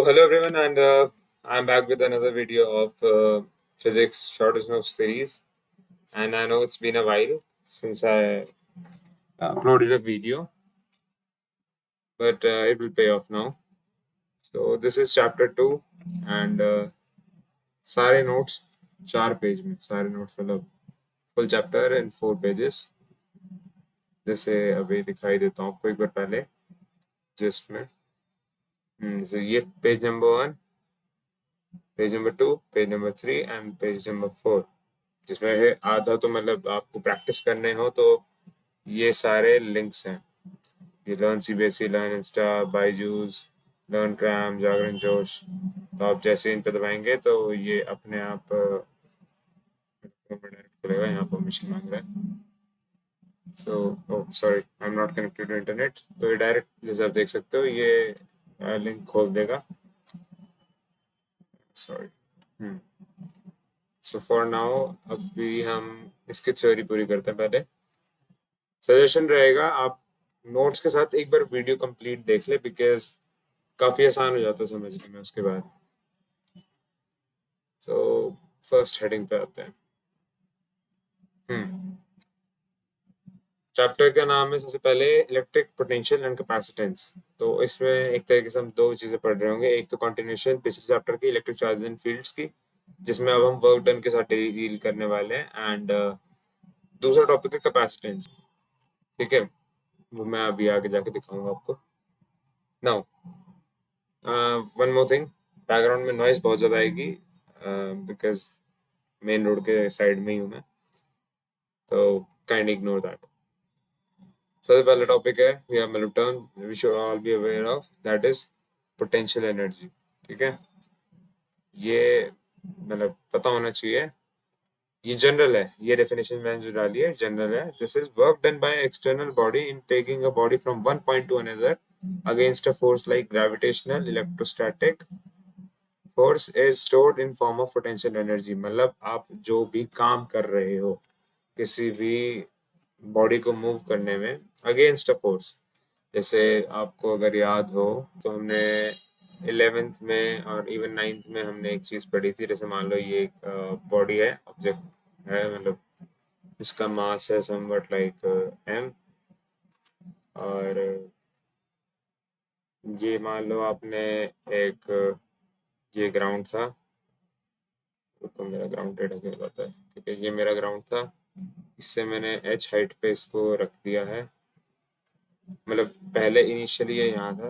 Hello everyone, and I'm back with another video of physics short notes series. And I know it's been a while since I uploaded a video, but it will pay off now. So this is chapter 2, and सारे notes 4 page में सारे notes मतलब full chapter in 4 pages. जैसे अभी दिखाई देता हूँ आपको एक बार पहले जिस्ट में. जैसे ये page number 1, page number 2, page number 3 and page number 4. जिसमें है आधा तो मतलब आपको प्रैक्टिस करने हो तो ये सारे लिंक्स हैं. ये learn CBSE, learn Insta, Byju's, learn Cram, Jagran Josh. तो आप जैसे इन पे दबाएंगे तो ये अपने आप डायरेक्ट खुलेगा. यहाँ परमिशन मांग रहा है. So sorry, I am not connected to internet. तो ये डायरेक्ट जैसे आप देख सकते हो ये लिंक खोल देगा. सॉरी. सो फॉर नाउ अभी हम इसकी थ्योरी पूरी करते हैं. पहले सजेशन रहेगा आप नोट्स के साथ एक बार वीडियो कंप्लीट देख ले, बिकॉज काफी आसान हो जाता है समझने में उसके बाद. सो फर्स्ट हेडिंग पे आते हैं. चैप्टर का नाम है सबसे पहले इलेक्ट्रिक पोटेंशियल एंड कैपेसिटेंस. तो इसमें एक तरीके से हम दो चीजें पढ़ रहे होंगे. एक तो कंटिन्यूशन पिछले चैप्टर की इलेक्ट्रिक चार्जेस एंड फील्ड्स की, जिसमें अब हम वर्क डन के साथ डील करने वाले हैं. एंड दूसरा टॉपिक है कैपेसिटेंस. ठीक है, वो मैं अभी आगे जाके दिखाऊंगा आपको. Now one more thing, background में नॉइज बहुत ज़्यादा आएगी बिकॉज मेन रोड के साइड में ही हूँ मैं. तो काइंड इग्नोर दैट. सबसे पहला टॉपिक है या मतलब term we should all be aware of, that is potential energy. ठीक है, ये मतलब पता होना चाहिए. ये जनरल है, ये डेफिनेशन मैंने जो डाली है जनरल है. This is work done by external body in taking a body from one point to another against a force like gravitational, electrostatic force is stored in form of potential energy. मतलब आप जो भी काम कर रहे हो किसी भी बॉडी को मूव करने में अगेंस्ट अ फोर्स. जैसे आपको अगर याद हो तो हमने 11th में और इवन 9th में हमने एक चीज़ पढ़ी थी. जैसे मान लो ये एक बॉडी है, ऑब्जेक्ट है, मतलब इसका मास है समवट लाइक m. और ये मान लो आपने एक ये ग्राउंड था. तो मेरा ग्राउंडेड हो गया होता है. ठीक है, ये मेरा ग्राउंड था. इससे मैंने h हाइट पे इसको रख दिया है. मतलब पहले इनिशियली ये यहाँ था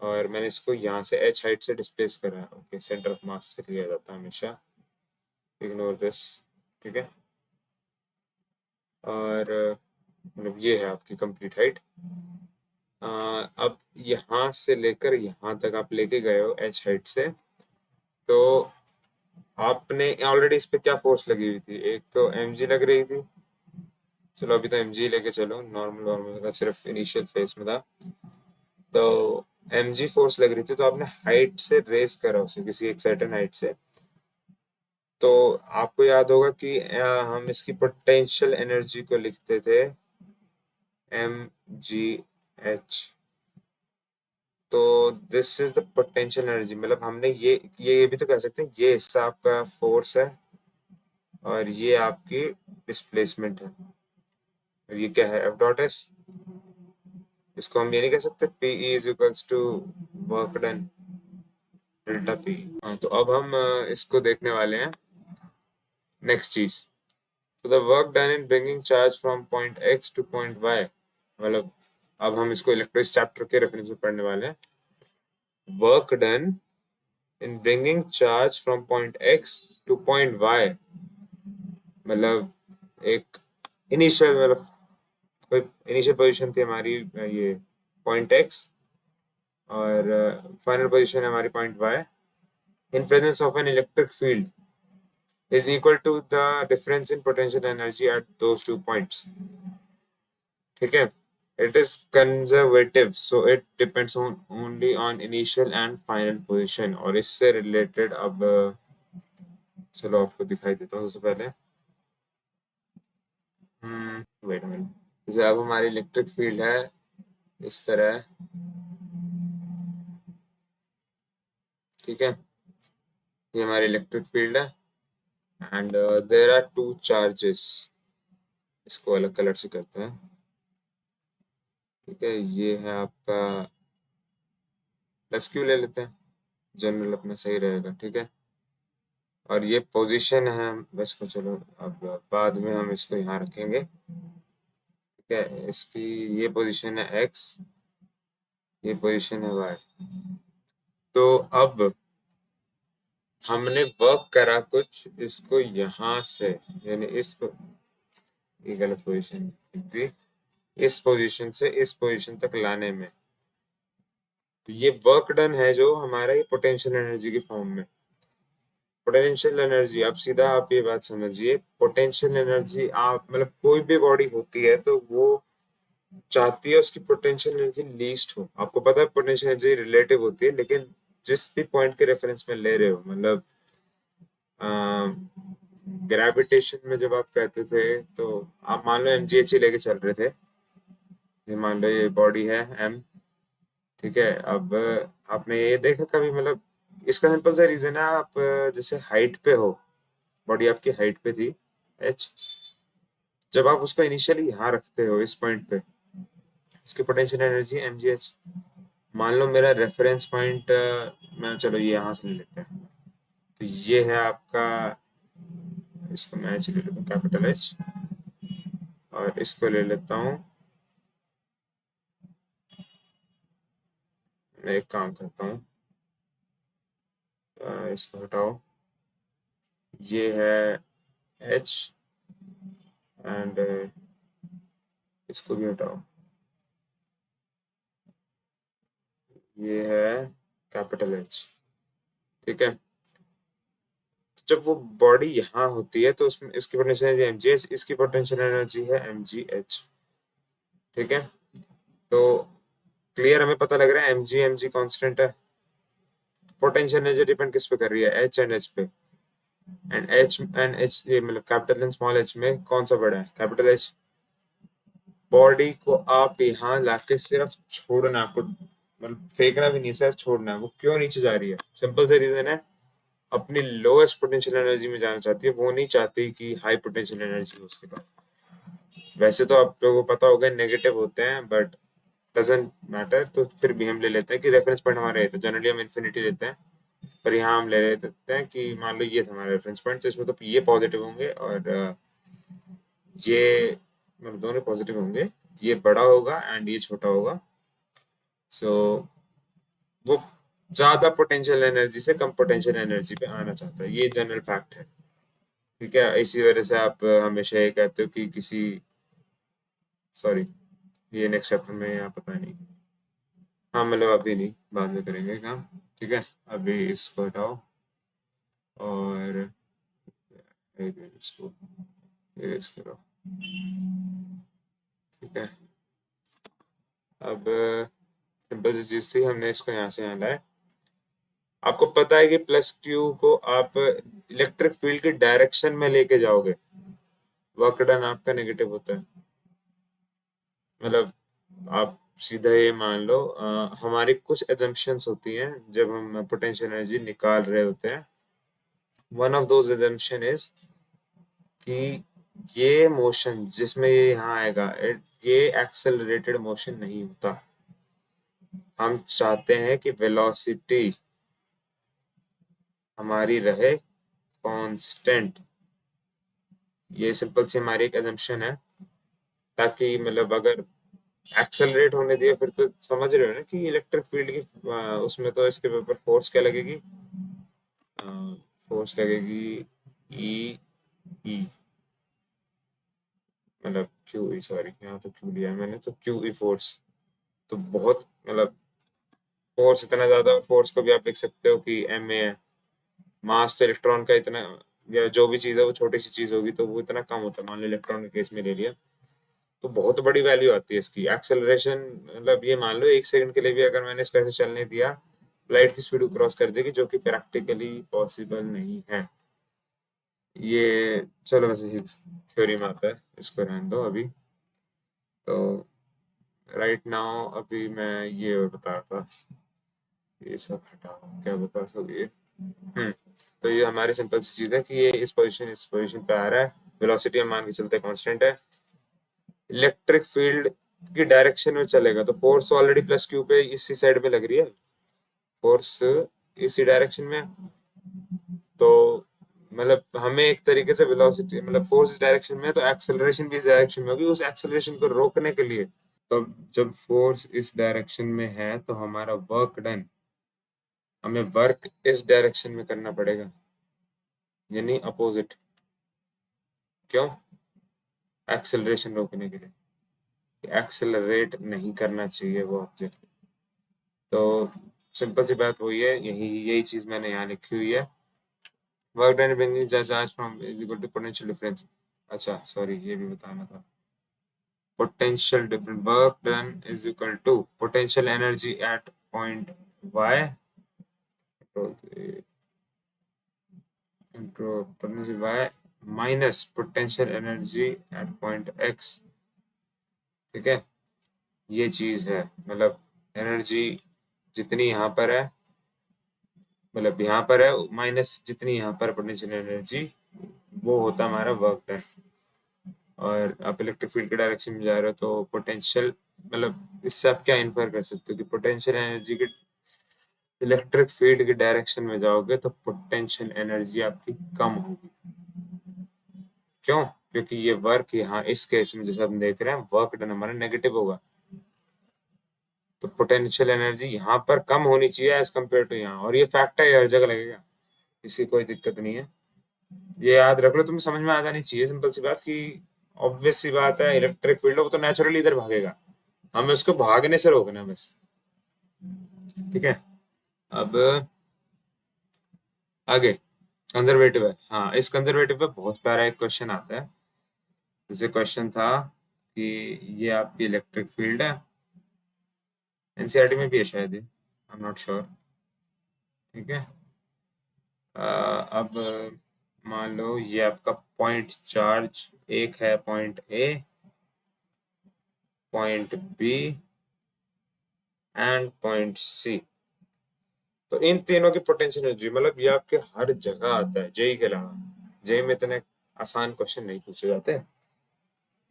और मैंने इसको यहाँ से h हाइट से डिस्प्लेस करा है. ओके, सेंटर ऑफ मास से लिया जाता है हमेशा, इग्नोर दिस. ठीक है, और मतलब ये है आपकी कंप्लीट हाइट. अब यहाँ से लेकर यहाँ तक आप लेके गए हो h हाइट से, तो आपने ऑलरेडी इस पे क्या फोर्स लगी हुई थी. एक तो mg लग रही थी. चलो अभी तो mg लेके चलो, नॉर्मल नॉर्मल का सिर्फ इनिशियल फेज में था. तो mg फोर्स लग रही थी, तो आपने हाइट से रेस करा उसे किसी एक सर्टेन हाइट से. तो आपको याद होगा कि हम इसकी पोटेंशियल एनर्जी को लिखते थे mgh. तो this is the potential energy. मतलब हमने ये भी तो कह सकते हैं ये हिस्सा आपका फोर्स है और ये आपकी डिस्प्लेसमेंट है. और ये क्या है, एफ डॉट एस. इसको हम ये नहीं कह सकते P is equals to work done delta P. तो अब हम इसको देखने वाले हैं नेक्स्ट चीज. तो the work done in bringing charge from point X to point Y. मतलब अब हम इसको इलेक्ट्रिक चैप्टर के रेफरेंस में पढ़ने वाले हैं. Work done in bringing charge from point X to point Y. मतलब एक इनिशियल मतलब कोई इनिशियल पोजीशन थी हमारी ये पॉइंट एक्स, और फाइनल पोजीशन है हमारी point Y. In presence of an electric field is equal to the difference in potential energy at those 2 points. ठीक है, it is conservative, so it depends on only on initial and final position. और इससे related अब चलो आपको दिखाई देता हूँ. सबसे पहले वेट मिनट. जैसे अब हमारी इलेक्ट्रिक फील्ड है इस तरह, ठीक है, ये हमारी इलेक्ट्रिक फील्ड है and there are two charges. इसको अलग कलर से करते हैं। ठीक है, ये है आपका प्लस क्यू ले लेते हैं, जनरल अपना सही रहेगा। ठीक है, और ये पोजीशन है, इसको चलो अब बाद में हम इसको यहाँ रखेंगे। ठीक है, इसकी ये पोजीशन है एक्स, ये पोजीशन है वाई। तो अब हमने वर्क करा कुछ इसको यहाँ से, यानी ये गलत पोजीशन थी, इस पोजीशन से इस पोजीशन तक लाने में। तो ये वर्क डन है जो हमारा ये पोटेंशियल एनर्जी की फॉर्म में। पोटेंशियल एनर्जी, अब सीधा आप ये बात समझिए, पोटेंशियल एनर्जी आप मतलब कोई भी बॉडी होती है तो वो चाहती है उसकी पोटेंशियल एनर्जी लीस्ट हो। आपको पता है पोटेंशियल एनर्जी रिलेटिव होती है, लेकिन जिस भी पॉइंट के रेफरेंस में ले रहे हो, मतलब ग्रेविटेशन में जब आप कहते थे तो आप मान लो mgh ही लेके चल रहे थे। ये मान लो ये बॉडी है m। ठीक है, अब आपने ये देखा कभी, मतलब इसका सिंपल सा रीजन है, आप जैसे हाइट पे हो, बॉडी आपकी हाइट पे थी h, जब आप उसको इनिशियली यहाँ रखते हो इस पॉइंट पे, इसकी पोटेंशियल एनर्जी mgh। मान लो मेरा रेफरेंस पॉइंट, मैं चलो ये यहाँ से ले लेते हैं, तो ये है आपका, इसको मैं ले लेता हूँ कैपिटल एच, और इसको ले लेता हूँ, मैं एक काम करता हूँ, इसको हटाओ, ये है एच एंड इसको भी हटाओ, ये है कैपिटल एच। ठीक है, जब वो बॉडी यहाँ होती है तो उसमें इसकी पोटेंशियल एनर्जी mgh, इसकी पोटेंशियल एनर्जी है mgh। ठीक है, तो क्लियर, हमें पता लग रहा है mg कांस्टेंट है। पोटेंशियल एनर्जी डिपेंड किस पे कर रही है, एच एंड एच पे, एंड एच ये मतलब कैपिटल एंड स्मॉल एच में कौन सा बड़ा है, कैपिटल एच। बॉडी को आप यहाँ लाके सिर्फ छोड़ना, आपको मतलब फेंकना भी नहीं, सिर्फ छोड़ना है। वो क्यों नीचे जा रही है, सिंपल से रीजन है, अपनी लोएस्ट पोटेंशियल एनर्जी में जाना चाहती है, वो नहीं चाहती कि हाई पोटेंशियल एनर्जी हो उसके पास। वैसे तो आप लोगों को पता होगा नेगेटिव होते हैं, बट डजेंट मैटर, तो फिर भी हम ले लेते हैं कि रेफरेंस पॉइंट हमारे है, तो जनरली हम इन्फिनिटी लेते हैं, पर यहाँ हम ले लेते हैं कि मान लो ये था हमारा रेफरेंस पॉइंट, तो इसमें तो ये पॉजिटिव होंगे और ये मतलब दोनों पॉजिटिव होंगे, ये बड़ा होगा एंड ये छोटा होगा। सो वो ज्यादा पोटेंशियल एनर्जी से कम पोटेंशियल एनर्जी पे आना चाहता है, ये जनरल फैक्ट है। ठीक है, इसी वजह से आप हमेशा ये कहते हो कि किसी, सॉरी ये नेक्स्ट चैप्टर में या पता नहीं, हाँ मतलब अभी नहीं, बाद में करेंगे काम। ठीक है, अभी इसको हटाओ और इसको erase करो। ठीक है, अब सिंपल सी चीज थी, हमने इसको यहाँ से यहाँ लाया। आपको पता है कि प्लस क्यू को आप इलेक्ट्रिक फील्ड की डायरेक्शन में लेके जाओगे, वर्क डन आपका नेगेटिव होता है। मतलब आप सीधा ये मान लो, हमारी कुछ एजम्पशंस होती हैं जब हम पोटेंशियल एनर्जी निकाल रहे होते हैं। One of those assumption is कि ये मोशन जिसमें ये यहाँ आएगा, ये एक्सेलरेटेड मोशन नहीं होता। हम चाहते हैं कि वेलोसिटी हमारी रहे कांस्टेंट। ये सिंपल सी हमारी एक एजम्पशन है, ताकि मतलब अगर एक्सेलरेट होने दिया फिर तो समझ रहे हो ना कि इलेक्ट्रिक फील्ड की उसमें तो इसके ऊपर फोर्स क्या लगेगी, फोर्स लगेगी ई ई, मतलब क्यू ई, सॉरी यहाँ तो क्यू लिया है मैंने, तो क्यू ई फोर्स। तो बहुत मतलब फोर्स, इतना ज्यादा फोर्स को भी आप देख सकते हो कि एम ए है। मास तो इलेक्ट्रॉन का इतना, या जो भी चीज है वो छोटी सी चीज होगी तो वो इतना कम होता है, मान लो इलेक्ट्रॉन के केस में ले लिया, तो बहुत बड़ी वैल्यू आती है इसकी एक्सेलरेशन। मतलब ये मान लो एक सेकंड के लिए भी अगर मैंने इसको ऐसे चलने दिया, लाइट की स्पीड को क्रॉस कर देगी, जो कि प्रैक्टिकली पॉसिबल नहीं है। ये चलो वैसे हिग्स थ्योरी में आता है, इसको रहने दो अभी। तो राइट नाउ अभी मैं ये बता रहा था, ये सब हटाओ, क्या बकवास हो गई है। तो ये हमारी सिंपल सी चीज है कि ये इस पोजीशन पे आ रहा है, वेलोसिटी हम मान के चलते हैं कांस्टेंट है, इलेक्ट्रिक फील्ड की डायरेक्शन में चलेगा तो फोर्स ऑलरेडी प्लस क्यू पे इसी साइड में लग रही है, फोर्स इसी डायरेक्शन में, तो मतलब हमें एक तरीके से वेलोसिटी मतलब फोर्स इस डायरेक्शन में है तो एक्सेलरेशन भी इस डायरेक्शन में होगी, उस एक्सेलरेशन को रोकने के लिए तो जब फोर्स इस डायरेक्शन में है तो हमारा वर्क डन, हमें वर्क इस डायरेक्शन में करना पड़ेगा, यानी अपोजिट। क्यों? एक्सेलरेशन रोकने के लिए, एक्सेलरेट नहीं करना चाहिए वो ऑब्जेक्ट। तो सिंपल सी बात वही है, यही चीज मैंने यहाँ लिखी हुई है, work done bringing charge from is equal to potential difference. अच्छा सॉरी, ये भी बताना था, potential difference, work done is equal to potential energy at point y into potential y minus potential energy at point x। ठीक है, ये चीज है, मतलब एनर्जी जितनी यहाँ पर है, मतलब यहाँ पर है माइनस जितनी यहाँ पर पोटेंशियल एनर्जी, वो होता है हमारा वर्क डन। और आप इलेक्ट्रिक फील्ड के डायरेक्शन में जा रहे हो तो पोटेंशियल, मतलब इससे आप क्या इन्फर कर सकते हो कि पोटेंशियल एनर्जी के इलेक्ट्रिक फील्ड के डायरेक्शन में जाओगे तो पोटेंशियल एनर्जी आपकी कम होगी। क्यों? क्योंकि ये वर्क यहाँ इस केस में जैसे हम देख रहे हैं वर्क डन हमारा नेगेटिव होगा, तो पोटेंशियल एनर्जी यहाँ पर कम होनी चाहिए एज कम्पेयर टू यहाँ, और ये फैक्ट है, हर जगह लगेगा, इसकी कोई दिक्कत नहीं है, ये याद रख लो, तुम्हें समझ में आ जानी चाहिए सिंपल सी बात कि ऑब्वियस सी बात है इलेक्ट्रिक फील्ड हो तो नेचुरली इधर भागेगा, हमें उसको भागने से रोकना है बस। ठीक है, अब आगे कंजर्वेटिव है, हाँ इस कंजर्वेटिव पे बहुत प्यारा एक क्वेश्चन आता है, जैसे क्वेश्चन था कि ये आपकी इलेक्ट्रिक फील्ड है, एनसीईआरटी में भी है शायद ये, आई एम नॉट श्योर। ठीक है, अब मान लो ये आपका पॉइंट चार्ज, एक है point A, point B and point C, तो इन तीनों की पोटेंशियल एनर्जी, मतलब ये आपके हर जगह आता है जेई के अलावा, जेई में इतने आसान क्वेश्चन नहीं पूछे जाते,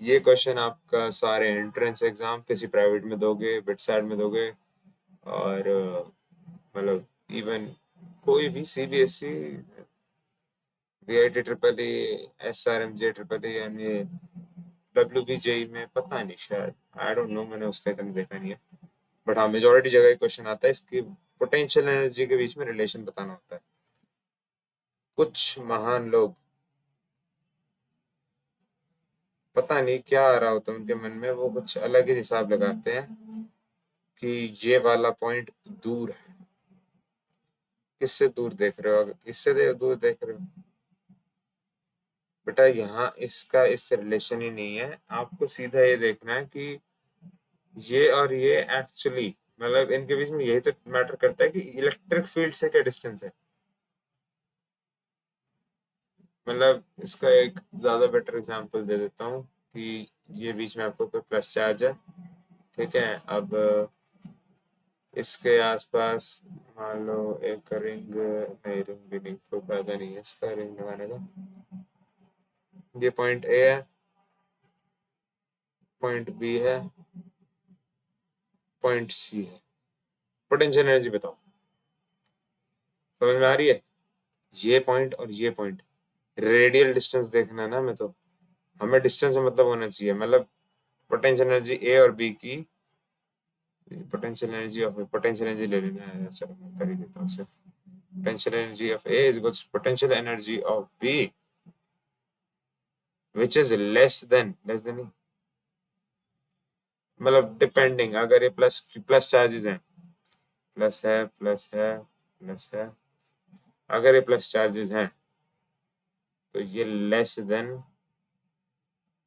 ये क्वेश्चन आपका सारे एंट्रेंस एग्जाम किसी प्राइवेट में दोगे, बिटसैट में दोगे, और मतलब इवन कोई भी CBSE, VIT triple E, SRMJ triple E, यानी डब्ल्यूबीजेई में पता नहीं शायद, आई डोंट नो, मैंने उसका इतना देखा नहीं है, बट हाँ मेजोरिटी जगह क्वेश्चन आता है इसकी पोटेंशियल एनर्जी के बीच में रिलेशन बताना होता है। कुछ महान लोग, पता नहीं क्या आ रहा होता है उनके मन में, वो कुछ अलग ही हिसाब लगाते हैं कि ये वाला पॉइंट दूर है, किससे दूर देख रहे हो, अगर इससे दूर देख रहे हो बेटा, यहाँ इसका इससे रिलेशन ही नहीं है, आपको सीधा ये देखना है कि ये और ये एक्चुअली, मतलब इनके बीच में यही तो मैटर करता है कि इलेक्ट्रिक फील्ड से क्या डिस्टेंस है, मतलब इसका एक ज्यादा बेटर एग्जांपल दे देता हूँ कि ये बीच में आपको कोई प्लस चार्ज है, ठीक है, अब इसके आसपास मान लो एक रिंग, नहीं रिंग भी नहीं, कोई फायदा नहीं है इसका रिंग लगाने का, ये पॉइंट ए है, पॉइंट बी है, पॉइंट सी है, पोटेंशियल एनर्जी बताओ, समझ में आ रही है? ये पॉइंट और ये पॉइंट, रेडियल डिस्टेंस देखना है ना, मैं तो हमें डिस्टेंस से मतलब होना चाहिए, मतलब पोटेंशियल एनर्जी ए और बी की, पोटेंशियल एनर्जी ले लेना है, चलो मैं कर ही देता हूँ इसे, potential energy of A is equals to potential energy of B, which is less than ही, मतलब डिपेंडिंग, अगर ये प्लस प्लस चार्जेस हैं, प्लस है प्लस है प्लस है, अगर ये प्लस चार्जेस हैं तो ये less than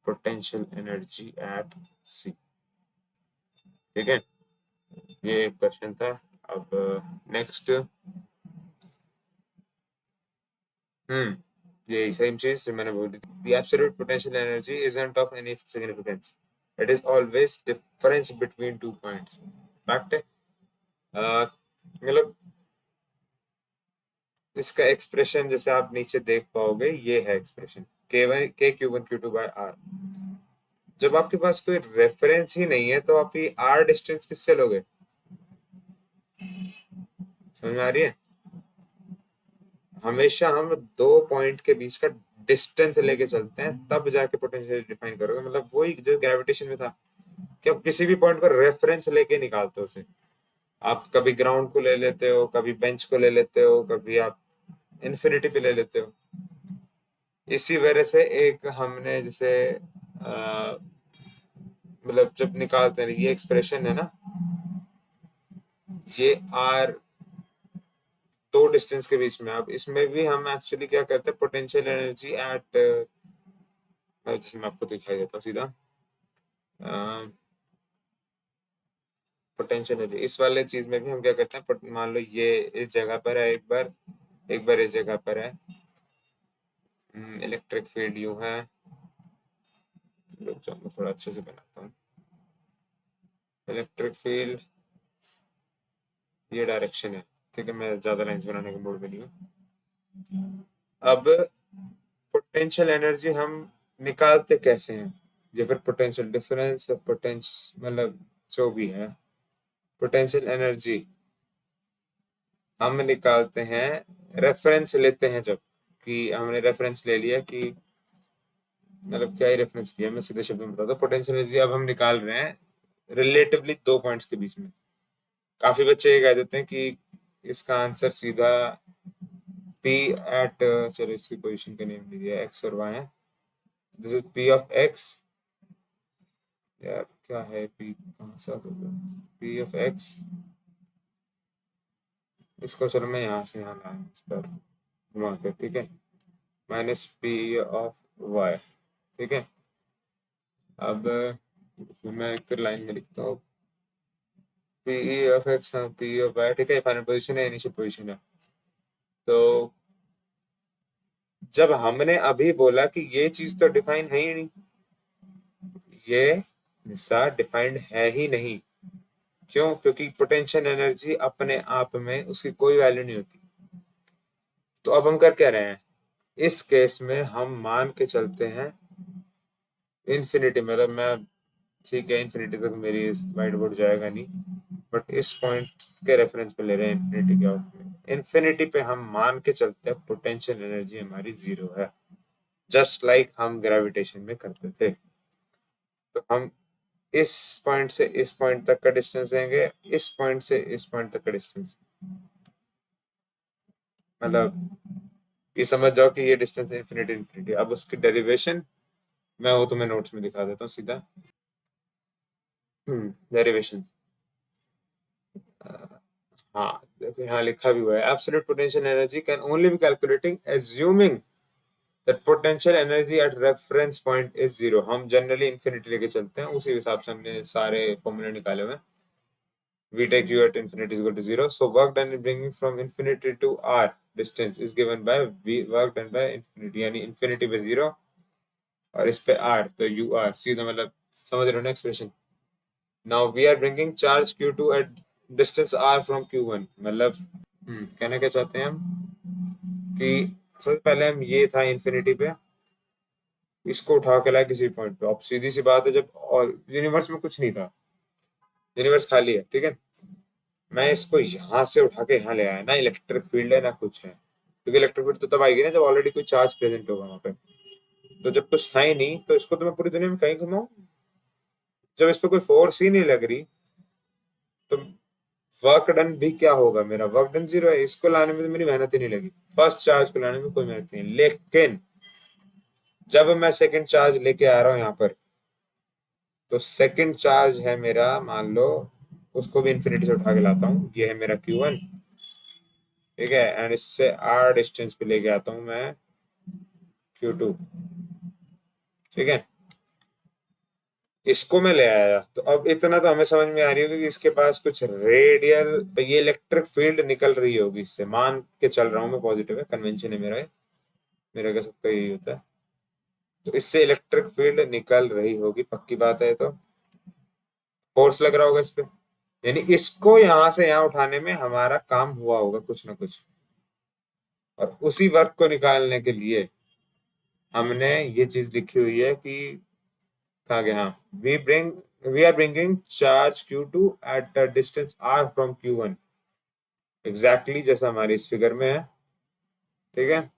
potential energy at C. ठीक है, ये एक क्वेश्चन था। अब नेक्स्ट, ये सेम चीज जो मैंने बोली, the absolute potential energy isn't of any significance, it is always difference between two points, fact है। मतलब इसका एक्सप्रेशन जैसे आप नीचे देख पाओगे, ये है एक्सप्रेशन K1 Q2/R। जब आपके पास कोई रेफरेंस ही नहीं है तो आप ये R डिस्टेंस किससे लोगे? समझ में आ रही है? हमेशा हम दो पॉइंट के बीच का डिस्टेंस लेके चलते हैं, तब जाके पोटेंशियल डिफाइन करोगे। मतलब वही जो ग्रेविटेशन में था कि आप किसी भी पॉइंट को रेफरेंस लेके निकालते हो उसे। आप कभी ग्राउंड को ले लेते हो, कभी बेंच को ले लेते हो, कभी आप इन्फिनिटी पे ले लेते हो। इसी वजह से एक हमने जैसे मतलब जब निकालते हैं ये एक्सप्रेशन है ना, ये आर दो डिस्टेंस के बीच में। अब इसमें भी हम एक्चुअली क्या करते हैं, पोटेंशियल एनर्जी एट, जैसे मैं आपको दिखाई देता हूँ सीधा, पोटेंशियल एनर्जी इस वाले चीज में भी हम क्या करते हैं, मान लो ये इस जगह पर है, एक बार इस जगह पर है, इलेक्ट्रिक फील्ड यूं है। रुक जाओ, मैं थोड़ा अच्छे से बनाता हूँ। इलेक्ट्रिक फील्ड ये डायरेक्शन है, ठीक है, मैं ज्यादा लाइंस बनाने के मूड में नहीं हूँ। अब पोटेंशियल एनर्जी हम निकालते कैसे हैं, या फिर पोटेंशियल डिफरेंस, पोटेंशियल मतलब जो भी है, पोटेंशियल एनर्जी हम निकालते हैं, रेफरेंस लेते हैं। जब कि हमने रेफरेंस ले लिया कि मतलब क्या ही रेफरेंस लिया, मैं सीधे शब्द में बताता हूँ। पोटेंशियल एनर्जी अब हम निकाल रहे हैं रिलेटिवली दो पॉइंट्स के बीच में। काफी बच्चे ये कह देते हैं कि इसका आंसर सीधा P एट, चलो इसकी पोजीशन का नेम दे दिया, एक्स और वाई है। This is P of x, यार क्या है P, कहाँ से आता है P ऑफ एक्स। इसको चलो मैं यहाँ से यहाँ लाया इस पर घुमा कर, ठीक है, माइनस P ऑफ वाई, ठीक है। अब मैं एक तो लाइन में लिखता हूँ P ऑफ एक्स, हाँ P ऑफ वाई, ठीक है, फाइनल पोजीशन है, इनिशियल पोजीशन है। तो जब हमने अभी बोला कि ये चीज तो डिफाइन है ही नहीं, ये हिस्सा डिफाइंड है ही नहीं। क्यों? क्योंकि पोटेंशियल एनर्जी अपने आप में उसकी कोई वैल्यू नहीं होती। तो अब हम कर क्या रहे हैं, इस केस में हम मान के चलते हैं इन्फिनिटी, मतलब मैं, ठीक है, इन्फिनिटी तक मेरी वाइट बोर्ड जाएगा नहीं, बट इस पॉइंट के रेफरेंस पे ले रहे हैं इन्फिनिटी के आउट में। इन्फिनिटी पे हम मान के चलते हैं पोटेंशियल एनर्जी हमारी जीरो है, जस्ट लाइक हम ग्रेविटेशन में करते थे। तो हम इस पॉइंट से इस पॉइंट तक का डिस्टेंस लेंगे, इस पॉइंट से इस पॉइंट तक का डिस्टेंस, मतलब ये समझ जाओ कि ये डिस्टेंस इन्फिनिटी इन्फिनिटी। अब उसकी डेरिवेशन मैं वो तुम्हें नोट्स में दिखा देता हूँ सीधा। डेरिवेशन, हाँ देखो यहाँ लिखा भी हुआ है, absolute potential energy can only be calculating assuming that potential energy at reference point is zero. हम जनरली इन्फिनिटी लेके चलते हैं, उसी हिसाब से हमने सारे फॉर्मूले निकाले हुए हैं। We take u at infinity is equal to 0. So work done in bringing from infinity to r distance is given by v work done by infinity, यानी infinity पे 0 और इस पे r, तो u r सीधा, मतलब समझ रहे हो ना expression. Now we are bringing charge q2 at distance r from q1, मतलब कहना क्या चाहते हैं हम कि सबसे पहले हम ये था इन्फिनिटी पे, इसको उठा के लाए किसी पॉइंट पे। अब सीधी सी बात है, जब और यूनिवर्स में कुछ नहीं था, यूनिवर्स खाली है, ठीक है, मैं इसको यहाँ से उठा के यहाँ ले आया, ना इलेक्ट्रिक फील्ड है ना कुछ है, क्योंकि इलेक्ट्रिक फील्ड तो तब आएगी ना जब ऑलरेडी कोई चार्ज प्रेजेंट होगा वहां पे। तो जब कुछ था ही नहीं, तो इसको तो मैं पूरी दुनिया में कहीं घुमाऊं, जब इस पर कोई फोर्स ही नहीं लग रही, तो वर्क डन भी क्या होगा, मेरा वर्क डन जीरो है। इसको लाने में तो मेरी मेहनत ही नहीं लगी, फर्स्ट चार्ज को लाने में कोई मेहनत नहीं। लेकिन जब मैं सेकंड चार्ज लेके आ रहा हूँ यहाँ पर, तो सेकंड चार्ज है मेरा, मान लो उसको भी इन्फिनिटी से उठा के लाता हूँ, ये है मेरा Q1, ठीक है, एंड इससे r डिस्टेंस पे लेके आता हूँ मैं Q2, ठीक है, इसको मैं ले आया। तो अब इतना तो हमें समझ में आ रही होगी कि इसके पास कुछ रेडियल, ये इलेक्ट्रिक फील्ड निकल रही होगी इससे, मान के चल रहा हूँ मैं, पॉजिटिव है, कन्वेंशन है मेरा ये, मेरा का सबका यही होता है। तो इससे इलेक्ट्रिक फील्ड निकल रही होगी, पक्की बात है। तो फोर्स लग रहा होगा इस पे, यानी इसको यहाँ से यहाँ उठाने में हमारा काम हुआ होगा कुछ ना कुछ, और उसी वर्क को निकालने के लिए हमने ये चीज लिखी हुई है कि कहा गया, हाँ, we are bringing charge Q2 at the distance R from Q1, exactly जैसा हमारी इस फिगर में है। ठीक है।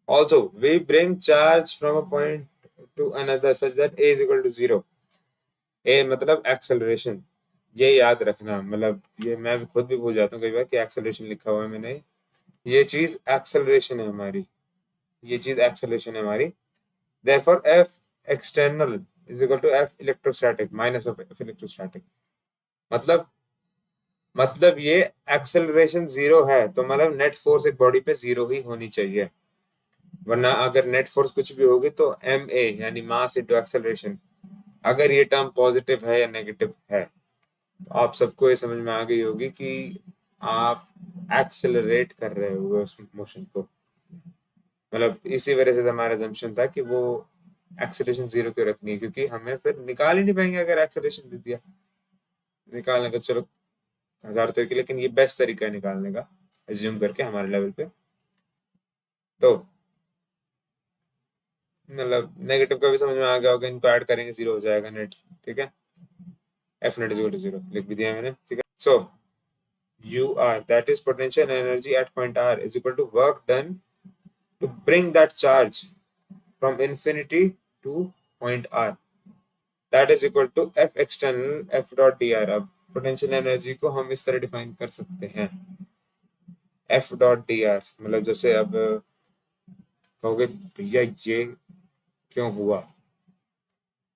Also we bring charge from a point to another such that A is equal to 0। A मतलब एक्सेलरेशन, ये याद रखना, मतलब ये मैं भी खुद भी भूल जाता हूँ कई बार कि एक्सेलरेशन लिखा हुआ है मैंने। ये चीज एक्सेलरेशन है हमारी, ये चीज एक्सेलरेशन है हमारी। Therefore F external is equal to F electrostatic minus of F electrostatic। मतलब ये एक्सेलरेशन जीरो है तो मतलब नेट फोर्स एक बॉडी पे जीरो ही होनी चाहिए, वरना अगर नेट फोर्स कुछ भी होगी तो ma यानी मास इनटू एक्सेलरेशन, अगर ये टर्म पॉजिटिव है या नेगेटिव है तो आप सबको ये समझ में आ गई होगी कि आप एक्सेलरेट कर रहे हो उस मोशन को। मतलब इसी वजह से हमारा assumption था कि वो एक्सेलरेशन जीरो क्यों रखनी है, क्योंकि हमें फिर निकाल ही नहीं पाएंगे अगर एक्सेलरेशन दे दिया। निकालने का चलो हजार तरीके, लेकिन ये बेस्ट तरीका है निकालने का एज्यूम करके हमारे लेवल पे। तो मतलब नेगेटिव का भी समझ में आ गया होगा, इनको ऐड करेंगे जीरो हो जाएगा नेट। ठीक है। F net is equal to zero लिख भी दिया मैंने। ठीक है। So U R that is potential energy at point R is equal to work done to bring that charge from infinity to point R, that is equal to F external F dot D R. अब potential energy को हम इस तरह define कर सकते हैं, F dot D are मतलब जैसे अब कहोगे भैया ये क्यों हुआ,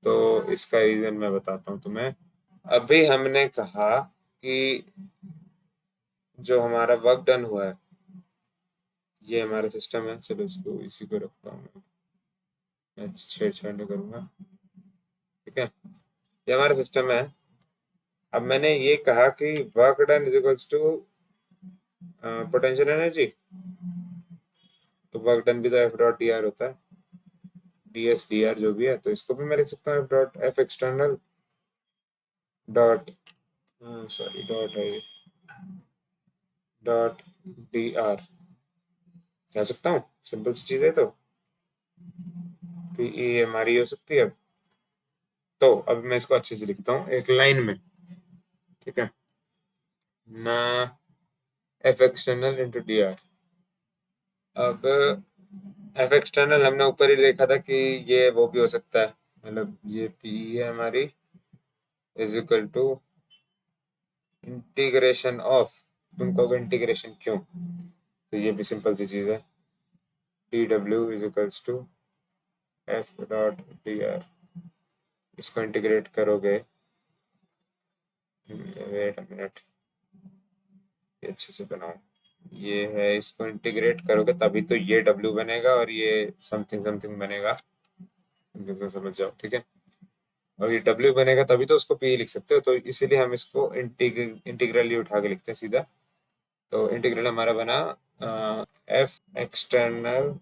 तो इसका रीजन मैं बताता हूँ तुम्हें। अभी हमने कहा कि जो हमारा वर्क डन हुआ है, ये हमारा सिस्टम है, चलो इसको इसी को रखता हूँ मैं छेड़छाड़ नहीं करूंगा। ठीक है। ये हमारा सिस्टम है। अब मैंने ये कहा कि work done is equals to potential energy, तो वर्क डन भी तो एफ डॉट डी आर होता है, डी एस डी आर जो भी है, तो इसको भी मैं लिख सकता हूँ F dot F external dot, sorry dot है ये, डॉट डी आर कह सकता हूँ, सिंपल सी चीज है। तो पीई हमारी हो सकती है। तो अब मैं इसको अच्छे से लिखता हूँ एक लाइन में। ठीक है ना, F external into D R. अब एफ एक्सटर्नल हमने ऊपर ही देखा था कि ये वो भी हो सकता है, मतलब ये पीई है हमारी is equal to integration of, तुम कहोगे इंटीग्रेशन क्यों, तो ये भी सिंपल सी चीज है, D W is equals to F dot D R. इसको इंटीग्रेट करोगे, वेट अ मिनट, ये अच्छे से बनाओ, ये है, इसको इंटीग्रेट करोगे तभी तो ये डब्ल्यू बनेगा और ये समथिंग समथिंग बनेगा, तो समझ जाओ। ठीक है। और ये डब्ल्यू बनेगा तभी तो उसको पी लिख सकते हो, तो इसीलिए हम इसको इंटीग्रली उठा के लिखते हैं सीधा। तो इंटीग्रल हमारा बना F external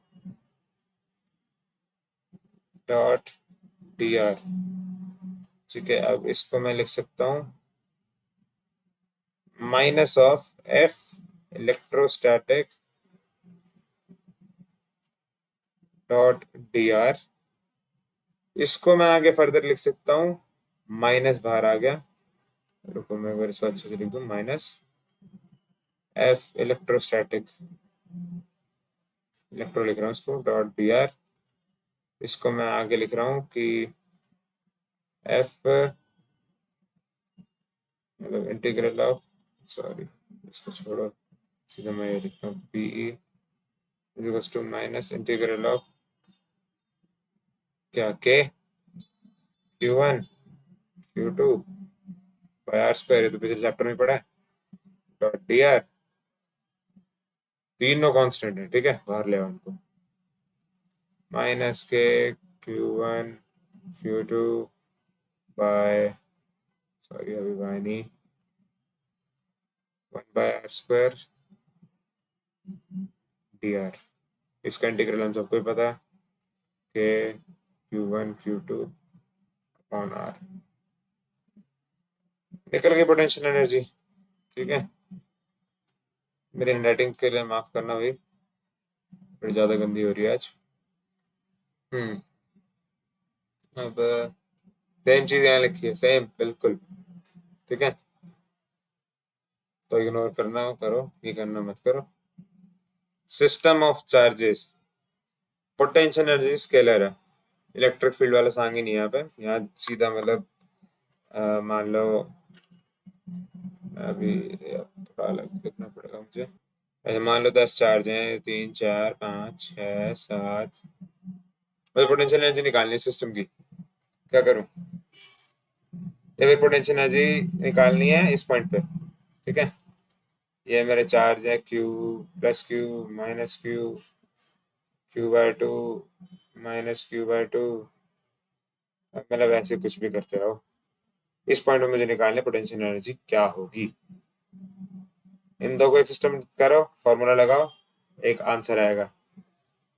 dot D are. ठीक है। अब इसको मैं लिख सकता हूँ minus of F electrostatic dot D R. इसको मैं आगे फर्दर लिख सकता हूँ, माइनस बाहर आ गया, रुको मैं अगर इसको अच्छे से लिख दूँ, माइनस एफ इलेक्ट्रोस्टैटिक, इलेक्ट्रो लिख रहा हूँ इसको, डॉट डी आर। इसको मैं आगे लिख रहा हूँ कि एफ मतलब इंटीग्रल ऑफ, सॉरी इसको छोड़ो, सीधा मैं ये लिखता हूँ PE equals to minus integral of क्या, K Q1 Q2 bye are square, ये तो पिछले चैप्टर में पढ़ा है, डॉट डी आर। तीनों कांस्टेंट है, ठीक है, बाहर ले आओ इनको, माइनस के Q1 Q2 बाय, सॉरी अभी बाय नहीं, 1/r² डी आर। इसका इंटीग्रल हम सबको ही पता है कि Q1 Q2 अपॉन आर। निकल गई पोटेंशियल एनर्जी। ठीक है, मेरी हैंडराइटिंग के लिए माफ करना भाई, बड़ी ज्यादा गंदी हो रही है आज। हम्म। अब सेम चीज यहाँ लिखी है, सेम बिल्कुल। ठीक है, तो इग्नोर करना हो करो, ये करना मत करो। System of charges, potential energy scalar है, इलेक्ट्रिक फील्ड वाला सांग ही नहीं है यहाँ पे। यहाँ सीधा मतलब मान लो अभी थोड़ा अलग लिखना पड़ेगा मुझे। ऐसे मान लो 10 चार्ज हैं, 3 4 5 6 7। मुझे पोटेंशियल एनर्जी निकालनी है सिस्टम की, क्या करूं? ये मेरी पोटेंशियल एनर्जी निकालनी है इस पॉइंट पे। ठीक है, ये मेरे चार्ज है Q plus Q minus Q, Q by two minus Q by two, मतलब ऐसे कुछ भी करते रहो। इस पॉइंट पे मुझे निकालने पोटेंशियल एनर्जी क्या होगी। इन दो को एक सिस्टम करो, फॉर्मूला लगाओ, एक आंसर आएगा।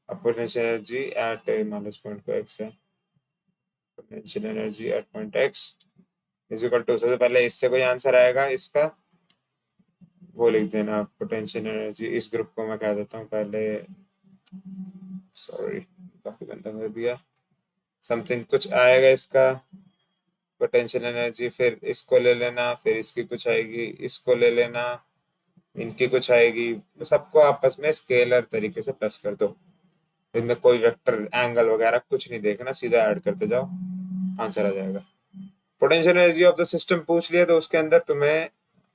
अब पोटेंशियल एनर्जी एट मान लो इस पॉइंट को एक्स है, potential energy at point X is equal to, सबसे पहले इससे कोई आंसर आएगा इसका, वो लिख देना। पोटेंशियल एनर्जी इस ग्रुप को मैं कह देता हूँ पहले, सॉरी काफी गंदा कर दिया। समथिंग कुछ आएगा इसका पोटेंशियल एनर्जी, फिर इसको ले लेना, फिर इसकी कुछ आएगी, इसको ले लेना, इनकी कुछ आएगी, सबको आपस में स्केलर तरीके से प्लस कर दो। इनमें कोई वेक्टर एंगल वगैरह कुछ नहीं देखना, सीधा ऐड करते जाओ, आंसर आ जाएगा। Potential energy of the system पूछ लिया तो उसके अंदर तुम्हें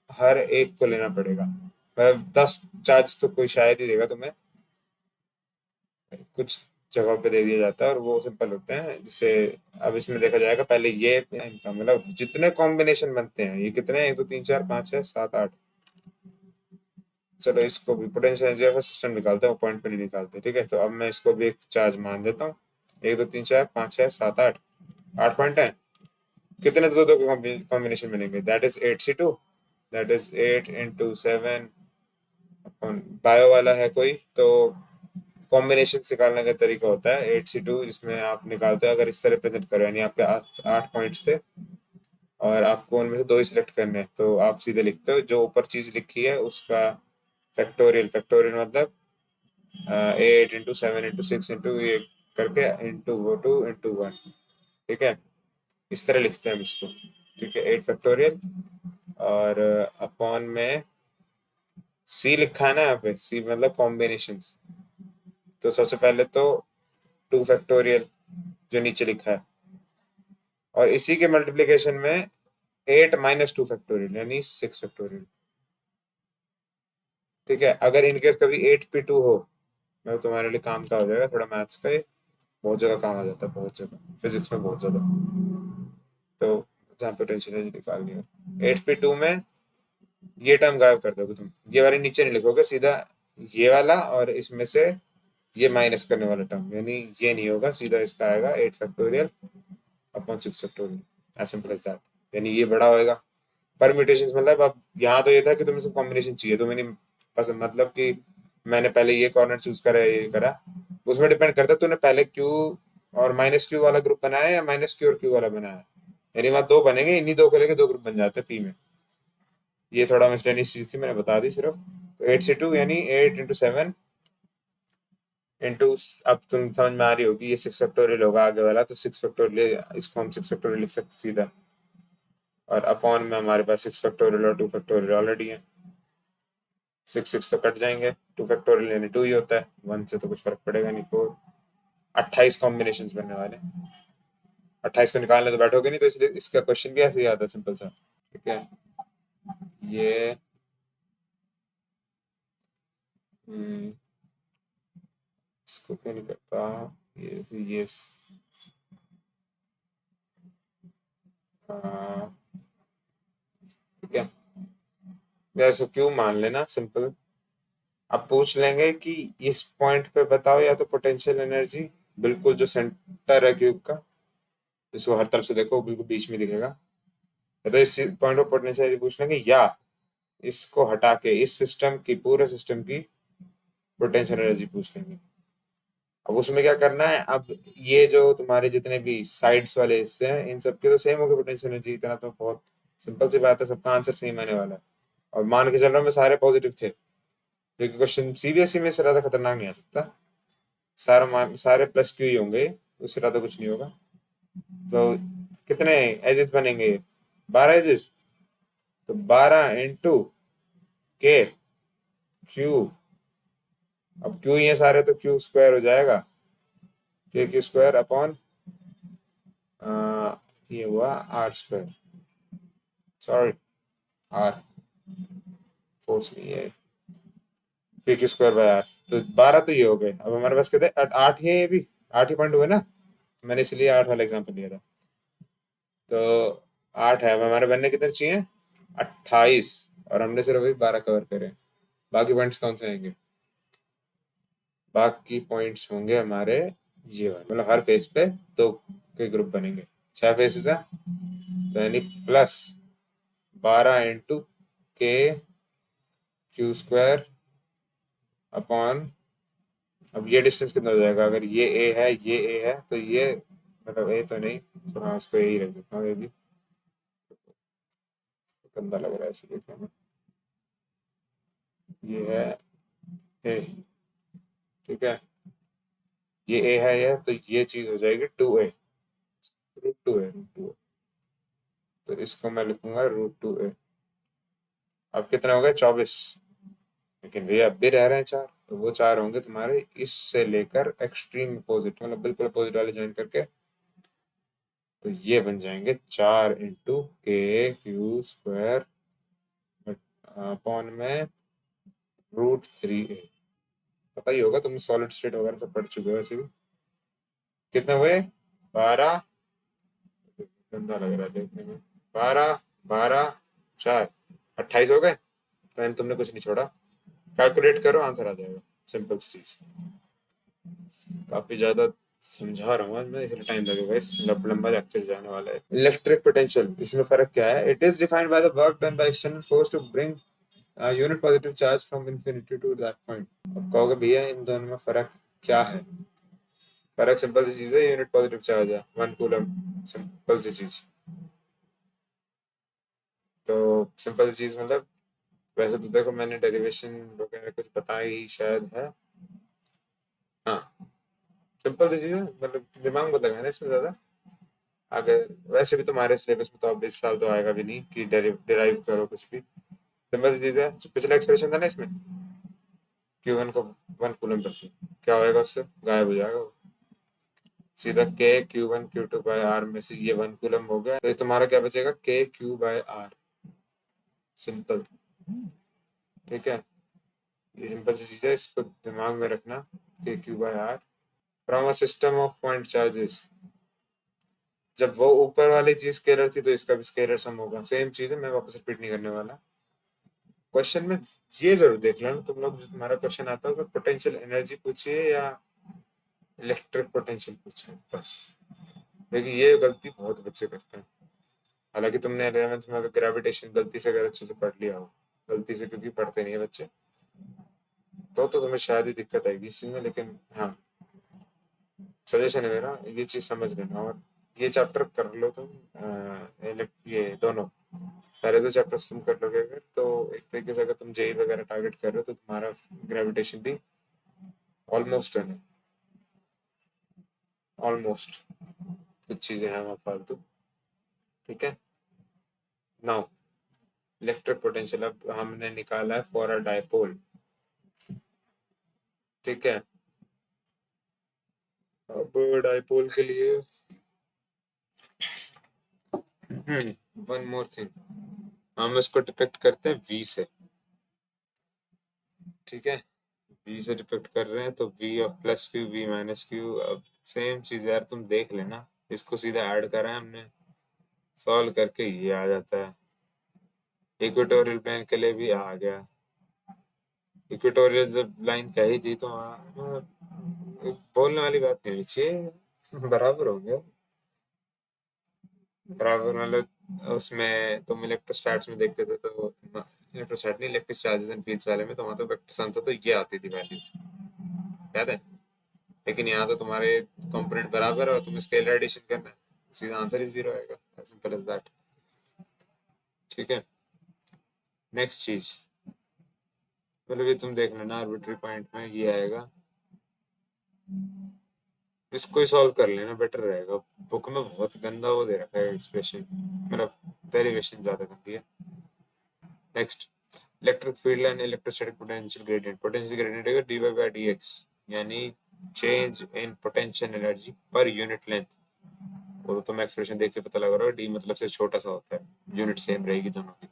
हर एक को लेना पड़ेगा, मतलब 10 चार्ज तो कोई शायद ही देगा तुम्हें, कुछ जगह पे दे दिया जाता है और वो सिंपल होते हैं। जैसे अब इसमें देखा जाएगा, पहले ये इनका मतलब जितने कॉम्बिनेशन बनते हैं, ये कितने हैं, 1 2 3 4 5 6 7 8। चलो इसको भी पोटेंशियल एनर्जी ऑफ सिस्टम निकालते हैं, वो पॉइंट पे नहीं निकालते। ठीक है, तो अब मैं इसको भी एक चार्ज मान लेता हूँ। 1 2 3 4 5 6 7 8, 8 पॉइंट है। कितने दो दो के कॉम्बिनेशन बनेंगे, that is 8c2, that is 8 into 7 upon. Bio वाला है कोई तो कॉम्बिनेशन निकालने का तरीका होता है 8c2, जिसमें आप निकालते हो अगर इस तरह प्रेजेंट करो, यानी आपके 8 पॉइंट्स थे और आपको उनमें से 2 ही सिलेक्ट करने हैं, तो आप सीधे लिखते हो जो ऊपर चीज लिखी है उसका फैक्टोरियल। फैक्टोरियल मतलब 8 इंटू 7 इंटू 6 इंटू ये करके इंटू वो 2 इंटू 1। ठीक है, इस तरह लिखते हैं हम इसको। ठीक है, 8 फैक्टोरियल और अपॉन में सी लिखा है ना यहाँ पे, सी मतलब कॉम्बिनेशंस। तो सबसे पहले तो 2 फैक्टोरियल जो नीचे लिखा है, और इसी के मल्टीप्लिकेशन में 8 माइनस 2 फैक्टोरियल यानी 6 फैक्टोरियल। ठीक है, अगर इनकेस कभी 8p2 हो, मैं तुम्हारे लिए काम का हो जाएगा, थोड़ा मैथ्स का ये बहुत जगह काम आ जाता है, बहुत जगह फिजिक्स में बहुत ज्यादा। तो जहाँ पोटेंशियल एनर्जी निकालनी हो, 8p2 में ये टर्म गायब कर दोगे तुम, ये वाले नीचे नहीं लिखोगे, सीधा ये वाला और इसमें से ये माइनस करने वाला टर्म, यानी ये नहीं होगा, सीधा इसका आएगा 8 factorial upon 6 factorial, as simple as that. यानी ये बड़ा होएगा। परम्यूटेशन मतलब अब यहाँ तो ये था कि तुम्हें सब कॉम्बिनेशन चाहिए, तो मैंने पसंद मतलब कि मैंने पहले ये कॉर्नर चूज करा, ये करा, उसमें डिपेंड करता है तूने पहले क्यू और माइनस क्यू वाला ग्रुप बनाया या माइनस क्यू और क्यू वाला बनाया। यानी वहां दो बनेंगे, इन्हीं दो को लेके दो ग्रुप बन जाते हैं पी में। ये थोड़ा मिसलेनियस चीज थी, मैंने बता दी सिर्फ। तो 8c2 यानी 8 इंटू 7 इंटू, अब तुम समझ में आ रही होगी, ये 6 फैक्टोरियल होगा आगे वाला, तो 6 फैक्टोरियल, इसको हम 6 फैक्टोरियल लिख सकते सीधा। और अपॉन में हमारे पास 6 फैक्टोरियल और 2 फैक्टोरियल ऑलरेडी है, 6 6 तो कट जाएंगे, 2 फैक्टोरियल यानी 2 ही होता है, 1 से तो कुछ फर्क पड़ेगा नहीं। 4 28 कॉम्बिनेशन बनने वाले, 28 को निकालने तो बैठोगे नहीं, तो इसलिए इसका क्वेश्चन भी ऐसे ही आता है, सिंपल सा। ठीक है, ये हम्म, इसको क्यों नहीं करता, ये हाँ, ठीक है यार, इसको क्यों मान लेना सिंपल। अब पूछ लेंगे कि इस पॉइंट पे बताओ या तो पोटेंशियल एनर्जी, बिल्कुल जो सेंटर है क्यूब का, इसको हर तरफ से देखो बिल्कुल बीच में दिखेगा, या तो इस पॉइंट पे पोटेंशियल एनर्जी पूछ लेंगे, या इसको हटा के इस सिस्टम की, पूरे सिस्टम की पोटेंशियल एनर्जी पूछ लेंगे। अब उसमें क्या करना है, अब ये जो तुम्हारे जितने भी साइड्स वाले हिस्से हैं इन सबके तो सेम होगी पोटेंशियल एनर्जी, इतना तो बहुत सिंपल सी बात है, सबका आंसर सेम आने वाला है। और मान के चल रहा हूँ मैं सारे पॉजिटिव थे, क्योंकि क्वेश्चन सीबीएसई में इससे ज्यादा खतरनाक नहीं आ सकता। सारे प्लस क्यू ही होंगे, उससे ज्यादा कुछ नहीं होगा। तो कितने एजेस बनेंगे? 12 एजेस। तो 12 इंटू के क्यू, अब क्यू ही है सारे तो क्यू स्क्वायर हो जाएगा, के क्यू स्क्वायर अपॉन ये हुआ R square, sorry R, force नहीं है, के क्यू स्क्वायर बाय आर। तो 12 तो ये हो गए। अब हमारे पास कहते हैं 8 ही है, ये भी 8 ही पॉइंट हुए ना, मैंने इसलिए 8 वाला एग्जाम्पल लिया था। तो 8 है, अब हमारे बनने कितने चाहिए? 28, और हमने सिर्फ अभी 12 कवर करे। बाकी पॉइंट्स कौन से आएंगे? बाकी पॉइंट्स होंगे हमारे ये वाले, मतलब हर फेस पे दो के ग्रुप बनेंगे, 6 फेसेस है, तो यानी प्लस 12 इंटू के क्यू स्क्वायर अपॉन, अब ये डिस्टेंस कितना हो जाएगा? अगर ये ए है, ये ए है, तो ये मतलब ए तो नहीं, तो हाँ उसको ए ही रख देता हूँ, ये भी गंदा लग रहा है ऐसे देखने में। ये है ए, ठीक है, ये ए है ये, तो ये चीज हो जाएगी 2a, रूट टू ए। तो इसको मैं लिखूंगा √2a। अब कितना हो गया? 24। लेकिन भैया अब भी रह रहे हैं 4, तो वो 4 होंगे तुम्हारे इससे लेकर एक्सट्रीम अपोजिट, मतलब बिल्कुल अपोजिट वाले ज्वाइन करके, तो ये बन जाएंगे 4 इंटू के क्यू स्क्वायर अपॉन में √3a। पता ही होगा, तुम सॉलिड स्टेट वगैरह सब पढ़ चुके हो वैसे भी। कितने हुए? 12, गंदा लग रहा है देखने में, 12 12 4, 28 हो गए। तो तुमने कुछ नहीं छोड़ा, कैलकुलेट करो आंसर आ जाएगा, सिंपल सी चीज। काफी ज्यादा समझा रहा हूँ आज मैं, इसलिए टाइम लगेगा, इस लंबा लेक्चर जाने वाला है। इलेक्ट्रिक पोटेंशियल, इसमें फर्क क्या है? It is defined by the work done by external force to bring unit positive charge from infinity to that point. अब कहोगे भैया इन दोनों में फर्क क्या है? फर्क सिंपल सी चीज है, यूनिट पॉजिटिव चार्ज है 1 कूलम, सिंपल सी चीज। तो सिंपल सी चीज मतलब, वैसे तो देखो मैंने डेरिवेशन वगैरह कुछ बताई ही शायद है, हाँ सिंपल सी चीज है, मतलब दिमाग मत लगाना इसमें ज्यादा। अगर वैसे भी तुम्हारे सिलेबस में तो अब इस साल तो आएगा भी नहीं कि डिराइव करो कुछ भी, सिंपल सी चीज है। जो पिछला एक्सप्रेशन था ना इसमें, Q1 को 1 कूलम पर क्या होएगा, उससे गायब हो जाएगा वो। सीधा के Q1 Q2/R में से ये 1 कूलम हो गया, तो ये तुम्हारा क्या बचेगा? KQ/R, सिंपल, ठीक है। ये सिंपल सी चीज है, इसको दिमाग में रखना, KQ/R from a system of point charges. जब वो ऊपर वाली चीज स्केलर थी, तो इसका भी स्केलर सम होगा, सेम चीज है, मैं वापस रिपीट नहीं करने वाला। क्वेश्चन में ये जरूर देख लेना तुम लोग, जो तुम्हारा क्वेश्चन आता होगा, पोटेंशियल एनर्जी पूछिए या इलेक्ट्रिक पोटेंशियल पूछे, बस। लेकिन ये गलती बहुत बच्चे करते हैं। हालांकि तुमने 11th में अगर ग्रेविटेशन गलती से अगर अच्छे से पढ़ लिया हो, गलती से क्योंकि पढ़ते नहीं है बच्चे, तो तुम्हें शायद ही दिक्कत आएगी इस चीज में। लेकिन हाँ, सजेशन है मेरा, ये चीज समझ लेना। और ये चैप्टर कर लो तुम, ये दोनों पहले दो चैप्टर्स तुम कर लोगे अगर, तो एक तरीके से अगर तुम जेई वगैरह टारगेट कर रहे हो, तो तुम्हारा ग्रेविटेशन भी ऑलमोस्ट है, ऑलमोस्ट। कुछ चीजें हैं वहाँ फालतू, ठीक है। नाउ इलेक्ट्रिक पोटेंशियल अब हमने निकाला है फॉर अ डायपोल, ठीक है। अब डायपोल के लिए वन मोर थिंग, हम इसको डिपेक्ट करते हैं वी से, ठीक है। वी से डिपेक्ट कर रहे हैं, तो V of plus Q, V minus Q. अब सेम चीज यार, तुम देख लेना, इसको सीधा ऐड करा है हमने, सॉल्व करके ये आ जाता है। इक्वेटोरियल प्लेन के लिए भी आ गया। इक्वेटोरियल जब लाइन कही थी तो बोलने वाली बात नहीं चाहिए, बराबर हो गया, बराबर मतलब। उसमें तुम इलेक्ट्रोस्टैट्स में देखते थे, तो इलेक्ट्रोस्टैट नहीं, इलेक्ट्रिक चार्जेस एंड फील्ड्स वाले में, तो वहाँ तो वेक्टर सम था, तो ये आती थी वैल्यू, याद है। लेकिन यहाँ तो तुम्हारे कंपोनेंट बराबर है और तुम्हें स्केलर एडिशन करना है, सीधा आंसर ही 0 आएगा, सिंपल एज दैट। ठीक है। नेक्स्ट चीज, मतलब ये तुम देख लेना आर्बिट्री पॉइंट में ये आएगा, इसको ही सॉल्व कर लेना बेटर रहेगा। बुक में बहुत गंदा वो दे रखा है एक्सप्रेशन, मतलब डेरिवेशन ज्यादा गंदी है। Next, electric field and electrostatic potential gradient. Potential gradient है dy by dx, यानी change in potential energy per unit length. वो तो तुम्हें एक्सप्रेशन देख के पता लग रहा है, डी मतलब से छोटा सा होता है, यूनिट सेम रहेगी दोनों की,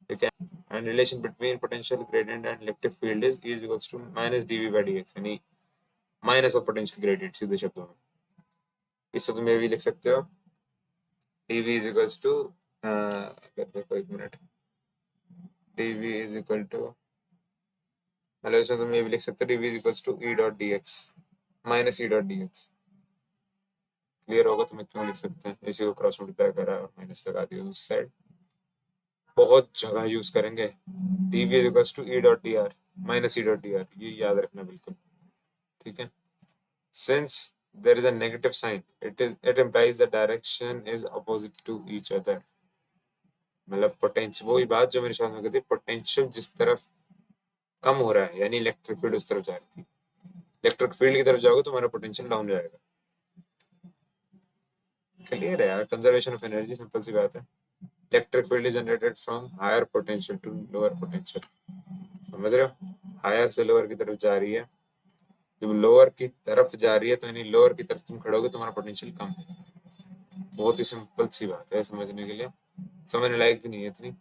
ठीक है। And relation between potential gradient and electric field is equals to minus dv by dx, यानी माइनस ऑफ पोटेंशियल ग्रेडियंट, सीधे शब्दों में। इससे तुम ये भी लिख सकते हो, dv इज इक्वल्स टू, अगर देखो एक minute, dv is equal to, मतलब इसमें तुम ये भी लिख सकते हो dv is equals to e dot dx minus e dot dx। Clear होगा तुम्हें क्यों लिख सकते हैं, इसी को क्रॉस मल्टीप्लाई करा और माइनस लगा दिया उस साइड। बहुत जगह यूज करेंगे, dv is equals to e dot dr minus e dot dr, ये याद रखना बिल्कुल, ठीक है। Since there is a negative sign, it implies the direction is opposite to each other। मतलब पोटेंशियल, वही बात जो मेरे साथ में कहती, पोटेंशियल जिस तरफ कम हो रहा है यानी इलेक्ट्रिक फील्ड उस तरफ जा रही थी, इलेक्ट्रिक फील्ड की तरफ जाओगे तो हमारा पोटेंशियल डाउन जाएगा। क्लियर है यार, कंजर्वेशन ऑफ एनर्जी, सिंपल सी बात है। Electric field is generated from higher potential to lower potential, समझ रहे हो, हायर से लोअर की तरफ जा रही है, जब लोअर की तरफ जा रही है तो यानी लोअर की तरफ तुम खड़ोगे तुम्हारा पोटेंशियल कम है। बहुत ही सिंपल सी बात है समझने के लिए, समझने लायक भी नहीं है इतनी,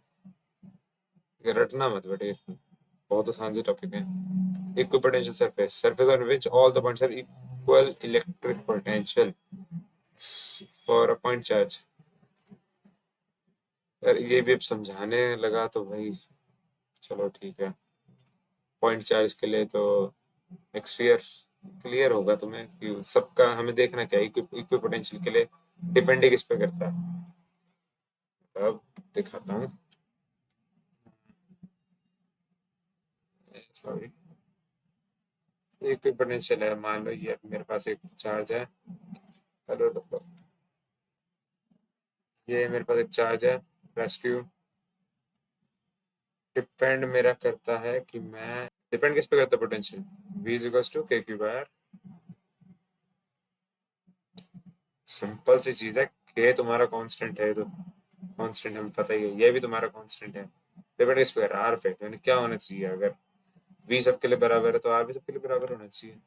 रटना मत बेटे इसमें, बहुत आसान से टॉपिक है। Equipotential surface, surface on which all the points have equal electric potential for a point charge. यार ये भी अब समझाने लगा तो भाई चलो ठीक है, पॉइंट चार्ज के लिए तो एक स्फीयर, क्लियर होगा तुम्हें कि सबका हमें देखना क्या है, इक्विपोटेंशियल के लिए डिपेंड किस पे करता है। अब दिखाता हूँ, सॉरी, इक्विपोटेंशियल है, मान लो ये मेरे पास एक चार्ज है, हेलो, ये मेरे पास एक चार्ज है, रेस्क्यू, डिपेंड मेरा करता है कि मैं, डिपेंड किस पे करता है potential, v is equals to K Q bar, simple सी चीज है, के तुम्हारा कांस्टेंट है, तो कांस्टेंट हमें पता ही है, ये भी तुम्हारा कांस्टेंट है, डिपेंड किस पे, आर पे, तो क्या होना चाहिए, अगर v सबके लिए बराबर है तो आर भी सबके लिए बराबर होना चाहिए।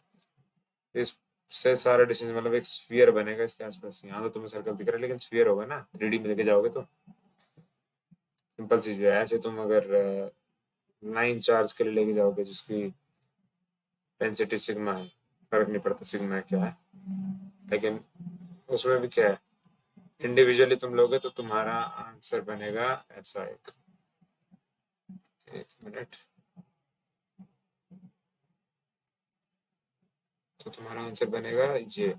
इससे सारा डिस्टेंस, मतलब एक स्फीयर बनेगा इसके आसपास, यहाँ तो तुम्हें सर्कल दिख रहा है लेकिन स्फीयर होगा ना, 3D में लेके जाओगे तो सिंपल चीज है। ऐसे तुम अगर लाइन चार्ज के लिए लेके जाओगे जिसकी डेंसिटी सिग्मा है, फर्क नहीं पड़ता सिग्मा क्या है, लेकिन उसमें भी क्या है, इंडिविजुअली तुम लोगे तो तुम्हारा आंसर बनेगा ऐसा, एक मिनट, तो तुम्हारा आंसर बनेगा ये,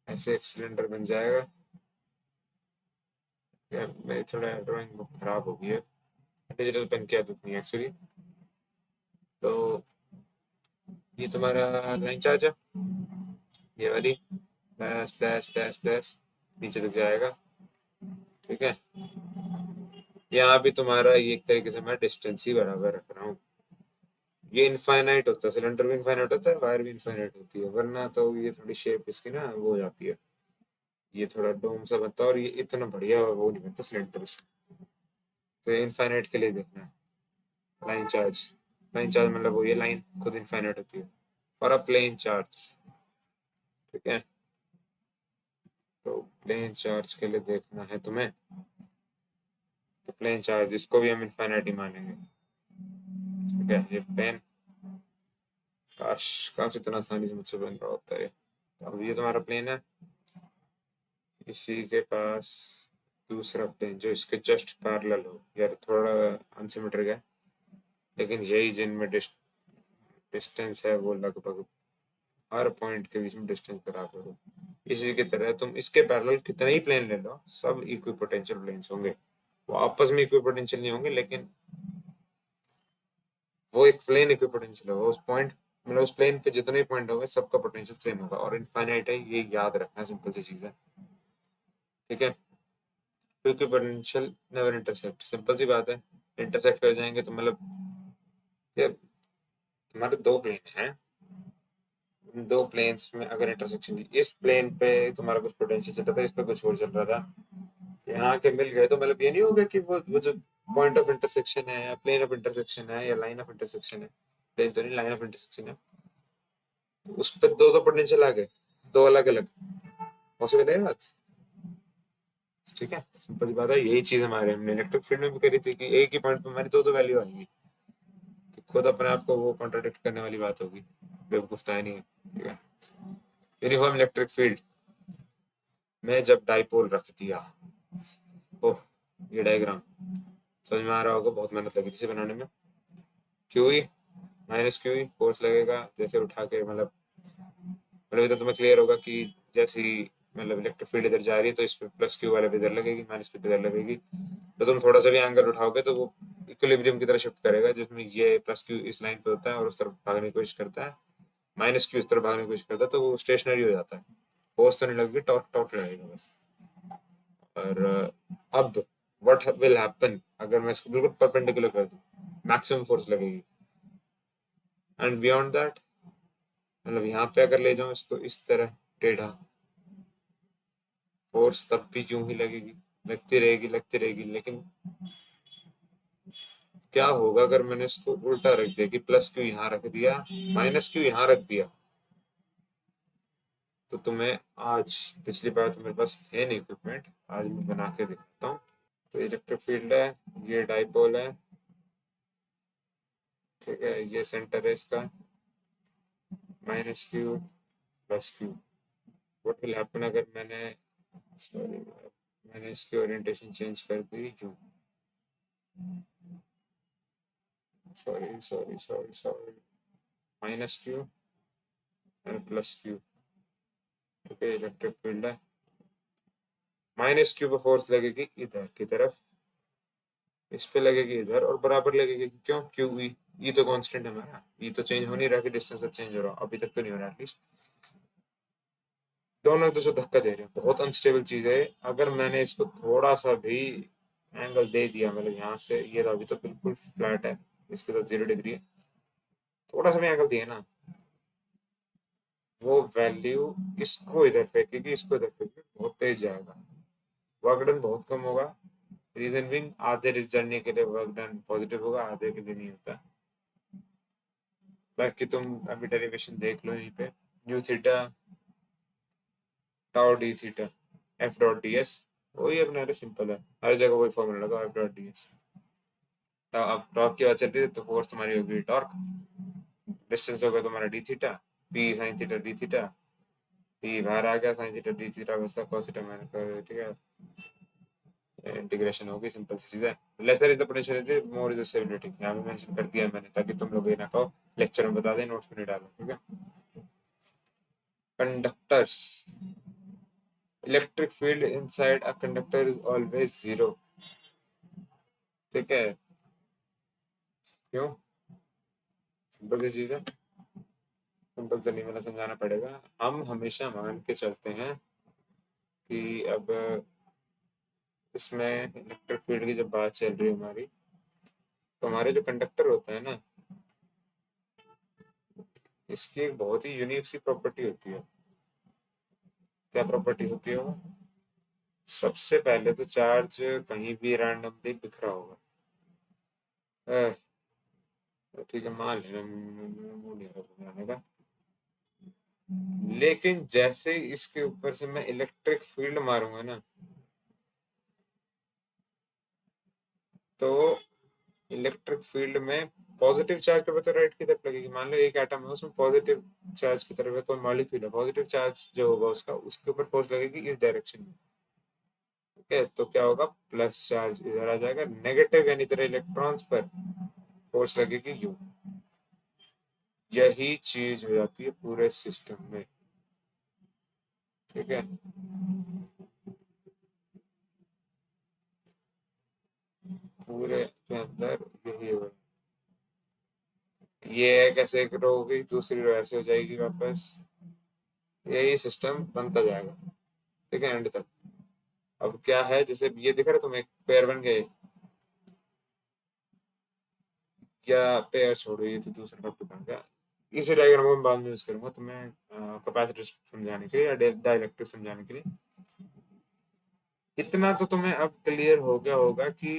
ऐसे एक सिलेंडर बन जाएगा। यार मेरी थोड़ा ड्राइंग बुक खराब हो गई है, डिजिटल पेन की आदत नहीं है एक्चुअली। तो ये तुम्हारा लाइन चार्ज है, ये वाली, प्लस प्लस प्लस प्लस नीचे तक जाएगा, ठीक है। यहाँ भी तुम्हारा ये एक तरीके से मैं डिस्टेंस ही बराबर रख रहा हूँ, ये इनफाइनाइट होता है, सिलेंडर भी इनफाइनाइट होता है, वायर भी इनफाइनाइट होती है, वरना तो ये थोड़ी शेप इसकी ना वो हो जाती है, ये थोड़ा डोम सा बनता है और ये इतना बढ़िया वो नहीं बनता सिलेंडर इसमें। तो ये इनफाइनाइट के लिए देखना है, लाइन चार्ज, लाइन चार्ज मतलब वो ये लाइन खुद इनफाइनाइट होती है फॉर अ प्लेन चार्ज, ठीक है। तो प्लेन चार्ज के लिए देखना है तुम्हें, तो प्लेन चार्ज इसको भी हम इनफाइनाइट ही मानेंगे, ठीक है। ये प्लेन, काश काश इतना आसानी से मुझसे बन रहा होता है। तो अब ये तुम्हारा प्लेन है, इसी के पास दूसरा प्लेन जो इसके जस्ट पैरेलल हो, यार थोड़ा अनसिमेट्रिक है लेकिन यही जिनमें डिस्टेंस है वो लगभग हर पॉइंट के बीच में डिस्टेंस बराबर हो। इसी की तरह तुम इसके पैरेलल कितने ही प्लेन ले लो, सब इक्विपोटेंशियल प्लेन्स होंगे, वो आपस में इक्विपोटेंशियल नहीं होंगे लेकिन वो एक प्लेन इक्विपोटेंशियल होगा, उस पॉइंट मतलब उस प्लेन पे जितने पॉइंट होंगे सबका पोटेंशियल सेम होगा और इनफाइनाइट है, ये याद रखना, सिंपल सी चीज है, ठीक है। क्योंकि पोटेंशियल नेवर इंटरसेक्ट, सिंपल सी बात है, इंटरसेक्ट कर जाएंगे तो मतलब यार तुम्हारे दो प्लेन हैं, इन दो प्लेन्स में अगर इंटरसेक्शन, इस प्लेन पे तुम्हारा कुछ पोटेंशियल चल रहा था, इस पे कुछ और चल रहा था, यहाँ के मिल गए तो मतलब ये नहीं होगा कि वो जो पॉइंट ऑफ इंटरसेक्शन है या प्लेन ऑफ इंटरसेक्शन है या लाइन ऑफ इंटरसेक्शन है, प्लेन तो नहीं, लाइन ऑफ इंटरसेक्शन है, तो उस पर दो दो पोटेंशियल आ गए, दो अलग अलग, पॉसिबल है बात? ठीक है, सिंपल सी बात है, यही चीज हमारे हमने इलेक्ट्रिक फील्ड में भी करी थी कि एक ही पॉइंट पे हमारी दो दो वैल्यू आएंगी, तो खुद अपने आप को वो कॉन्ट्राडिक्ट करने वाली बात होगी, बेवकूफ्ता नहीं है। ठीक है, यूनिफॉर्म इलेक्ट्रिक फील्ड में जब डाइपोल रख दिया, ओह ये डायग्राम समझ में आ रहा होगा, बहुत मेहनत लगी थी इसे बनाने में। क्यूई माइनस क्यूई फोर्स लगेगा जैसे उठा के, मतलब इधर तुम्हें क्लियर होगा कि जैसी मतलब इलेक्ट्रिक फील्ड इधर जा रही है तो इस पे प्लस क्यू वाले पे इधर लगेगी, माइनस क्यू पे इधर लगेगी, तो तुम थोड़ा सा भी एंगल उठाओगे तो वो इक्विलिब्रियम की तरह शिफ्ट करेगा, जिसमें ये प्लस क्यू इस लाइन पे होता है और उस तरफ भागने की कोशिश करता है, माइनस क्यू इस तरफ भागने की कोशिश करता है, तो वो स्टेशनरी हो जाता है, फोर्स तो नहीं लगेगी, टॉर्क टॉर्क लगेगा बस। और अब व्हाट विल हैपन अगर मैं इसको बिल्कुल परपेंडिकुलर कर दूं, मैक्सिमम फोर्स लगेगी, एंड बियॉन्ड दैट मतलब यहाँ पे अगर ले जाऊं इसको इस तरह टेढ़ा, फोर्स तब भी यूं ही लगेगी, लगती रहेगी लगती रहेगी, लेकिन क्या होगा अगर मैंने इसको उल्टा रख दिया कि प्लस क्यू यहाँ रख दिया, माइनस क्यू यहाँ रख दिया, तो तुम्हें आज, पिछली बार तो मेरे पास थे नहीं इक्विपमेंट, आज मैं बना के दिखाता हूँ। तो इलेक्ट्रिक फील्ड है, ये डाइपोल है, ठीक है, ये सेंटर है इसका, minus Q plus Q, what will happen अगर मैंने, सॉरी मैंने इसकी ओरिएंटेशन चेंज कर दी जो, sorry sorry sorry sorry, minus Q and plus Q, ठीक है, इलेक्ट्रिक फील्ड है, माइनस क्यू पे फोर्स लगेगी इधर की तरफ, इस पे लगेगी इधर और बराबर लगेगी, क्यों, क्यू ई तो कांस्टेंट है हमारा, ई तो चेंज हो नहीं रहा कि डिस्टेंस से चेंज हो रहा, अभी तक तो नहीं हो रहा एटलीस्ट, दोनों एक दूसरे को धक्का दे रहे हैं, बहुत अनस्टेबल चीज है। अगर मैंने इसको थोड़ा सा भी एंगल दे दिया, मतलब यहाँ से ये तो अभी तो बिल्कुल फ्लैट है, इसके साथ 0 डिग्री है, थोड़ा सा भी एंगल दिए ना, वो वैल्यू इसको इधर फेंकेगी, इसको इधर फेंकेगी, बहुत तेज जाएगा, वर्क डन बहुत कम होगा, रीजन बिंग आधे इस जर्नी के लिए वर्क डन पॉजिटिव होगा, आधे के लिए नहीं होता। बाकी तुम अभी डेरिवेशन देख लो यहीं पे, you theta tau D theta F dot D S, वही अपना, अरे सिंपल है, हर जगह वही फॉर्मूला लगा, एफ डॉट डी एस। अब टॉर्क की बात चल रही है तो फोर्स तुम्हारी होगी टॉर्क, डिस्टेंस होगा तुम्हारा D theta, P sine theta D theta, P बाहर आ गया, साइन थीटा डी थीटा बचता, cos थीटा मैंने कर, ठीक है, इंटीग्रेशन होगी, सिंपल सी चीज है। Lesser is the potential, more is the stability, यहाँ पे मेंशन कर दिया मैंने ताकि तुम लोग ये ना कहो लेक्चर में बता दें नोट्स में नहीं डालो, ठीक है। Conductors, electric field inside a conductor is always zero, ठीक है, क्यों, सिंपल सी चीज है, सिंपल तो नहीं, मैंने समझाना पड़ेगा, हम हमेशा मान के चलते हैं कि अब इसमें इलेक्ट्रिक फील्ड की जब बात चल रही है हमारी, तो हमारे जो कंडक्टर होते हैं ना, इसकी एक बहुत ही यूनिक सी प्रॉपर्टी होती है, क्या प्रॉपर्टी होती है वो, सबसे पहले तो चार्ज कहीं भी रैंडमली बिखरा होगा, अह, ठीक है मान लेना, वो नहीं होगा बनाने का, लेकिन जैसे इसके ऊपर से मैं इलेक्ट्रिक फील्ड मारूंगा ना, तो इलेक्ट्रिक फील्ड में पॉजिटिव चार्ज पे तो राइट की तरफ लगेगी, मान लो एक एटम है उसमें पॉजिटिव चार्ज की तरफ है, कोई मॉलिक्यूल है, पॉजिटिव चार्ज जो होगा उसका, उसके ऊपर फोर्स लगेगी इस डायरेक्शन में, ठीक है, तो क्या होगा, प्लस चार्ज इधर आ जाएगा, नेगेटिव यानी तरह इलेक्ट्रॉन्स पर फोर्स लगेगी यू, यही चीज हो जाती है पूरे सिस्टम में, ठीक है, पूरे के अंदर यही होगा, ये एक ऐसे एक रो होगी, दूसरी रो ऐसे हो जाएगी वापस, यही सिस्टम बनता जाएगा, ठीक है, एंड तक। अब क्या है, जैसे ये दिख रहा है तुम्हें, एक पेयर बन गए, या पेयर छोड़ो, ये तो दूसरा टॉपिक आ गया। इसी डायग्राम को मैं बाद में यूज करूंगा तुम्हें कैपेसिटर समझाने के लिए या डाइलेक्ट्रिक समझाने के लिए। इतना तो तुम्हें अब क्लियर हो गया होगा कि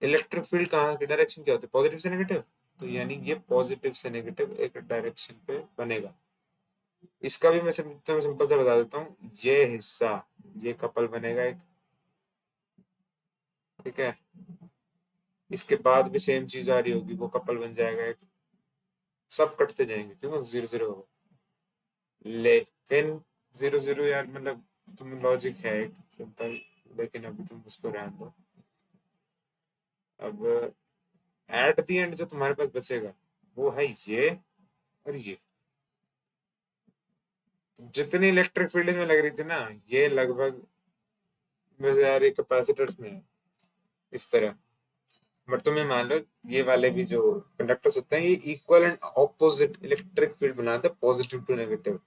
इलेक्ट्रिक फील्ड कहाँ की डायरेक्शन क्या होती है, पॉजिटिव से नेगेटिव। तो यानी ये पॉजिटिव से नेगेटिव एक डायरेक्शन पे बनेगा। इसका भी मैं तुम्हें सिंपल से बता देता हूँ, ये हिस्सा, ये कपल बनेगा एक, ठीक है। इसके बाद भी सेम चीज आ रही होगी, वो कपल बन जाएगा एक, सब कटते जाएंगे क्यों, जीरो जीरो होगा। लेकिन जीरो जीरो यार, मतलब तुम लॉजिक है एक सिंपल, लेकिन अभी तुम उसको रहने दो। अब एट द एंड जो तुम्हारे पास बचेगा वो है ये और ये। जितनी इलेक्ट्रिक फील्ड में लग रही थी ना, ये लगभग वैसे यार ये कैपेसिटर्स में है इस तरह। बट तुम्हें मान लो ये वाले भी जो कंडक्टर्स होते हैं, ये equal and opposite electric field बनाते हैं, पॉजिटिव टू नेगेटिव,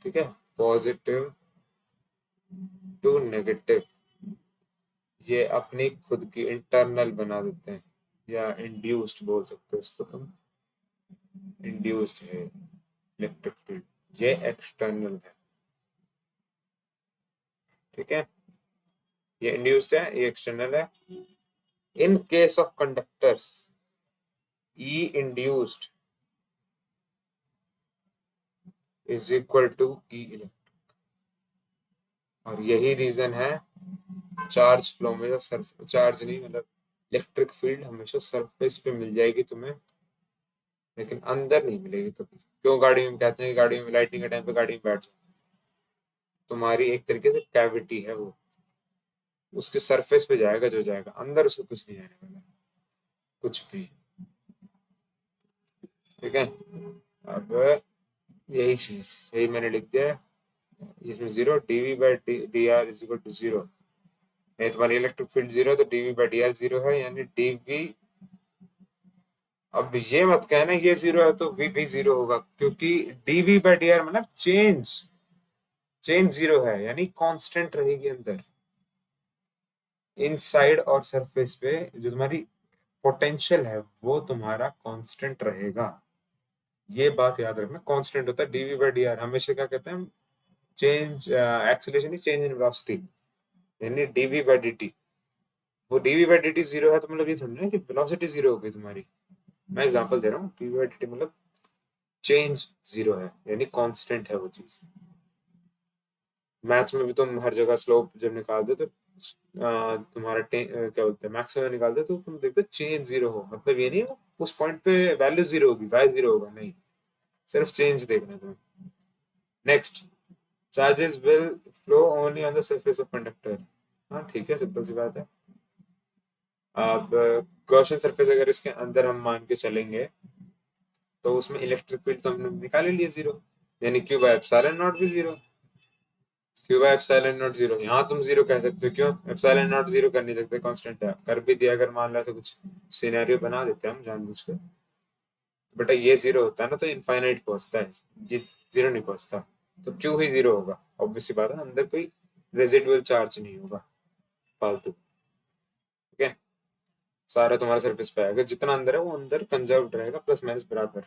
ठीक है। पॉजिटिव टू नेगेटिव, ये अपनी खुद की इंटरनल बना देते हैं, या इंड्यूस्ड बोल सकते हो इसको तुम। इंड्यूस्ड है इलेक्ट्रिक फील्ड, ये एक्सटर्नल है, ठीक है। ये इंड्यूस्ड है, ये एक्सटर्नल है। In case of conductors, E induced is equal to E electric. और यही रीजन है चार्ज फ्लो में, जो सर्फ चार्ज नहीं मतलब इलेक्ट्रिक फील्ड हमेशा सरफेस पे मिल जाएगी तुम्हें, लेकिन अंदर नहीं मिलेगी कभी। क्यों गाड़ी में कहते हैं कि गाड़ी में लाइटिंग के टाइम पे गाड़ी में बैठ जाओ, तुम्हारी एक तरीके से कैविटी है वो, उसके सरफेस पे जाएगा जो जाएगा, अंदर उसको कुछ नहीं आने वाला, कुछ भी, ठीक है। अब यही चीज, यही मैंने लिख दिया है इसमें, zero DV by D R is equal to zero. ये तुम्हारी इलेक्ट्रिक फील्ड जीरो है तो DV by D R zero है, यानी डीवी, अब ये मत कहना ये जीरो है तो वी भी जीरो होगा, क्योंकि डीवी बाई डी आर मतलब चेंज, चेंज जीरो है, यानी कांस्टेंट रहेगी अंदर, इनसाइड और सरफेस पे जो तुम्हारी पोटेंशियल है वो तुम्हारा कांस्टेंट रहेगा। ये बात याद रखना, कांस्टेंट होता है डीवी बाई डी आर, हमेशा क्या कहते हैं हम, change acceleration he change in velocity, यानी डीवी बाई डी। वो डीवी बाई डी जीरो है तो मतलब ये थोड़ी ना कि वेलोसिटी जीरो हो गई तुम्हारी। मैं एग्जांपल दे रहा हूँ, डीवी बाई डी मतलब चेंज जीरो है, यानी कांस्टेंट है वो चीज। मैथ्स में भी तुम हर जगह स्लोप जब निकालते हो तो तुम्हारा क्या बोलते हैं मैक्सिमम निकालते हो तो तुम देखते हो चेंज जीरो हो, मतलब ये नहीं है उस पॉइंट पे वैल्यू जीरो होगी, वाई जीरो होगा, नहीं, सिर्फ चेंज देखना है तुम्हें। Next, charges will flow only on the surface of conductor. हाँ ठीक है, सिंपल सी बात है। अब गॉसियन सरफेस अगर इसके अंदर हम मान के चलेंगे तो उसमें इलेक्ट्रिक फील्ड तो हमने निकाल ही लिया जीरो, यानी क्यू बाय एप्सिलॉन नॉट भी zero. Q by epsilon not zero, यहाँ तुम जीरो कह सकते हो, क्यों, एप्सिलॉन नॉट जीरो कर नहीं सकते, कांस्टेंट है, कर भी दिया अगर मान लो तो कुछ सिनेरियो बना देते हैं हम जानबूझ के। बेटा ये जीरो होता है ना तो इनफाइनाइट पहुंचता है, जीरो नहीं पहुंचता, तो क्यू ही जीरो होगा, ऑब्वियस सी बात है, अंदर कोई रेजिडुअल चार्ज नहीं होगा फालतू, ठीक है। सारा तुम्हारे सरफेस पे आएगा, जितना अंदर है वो अंदर कंजर्व्ड रहेगा, प्लस माइनस बराबर।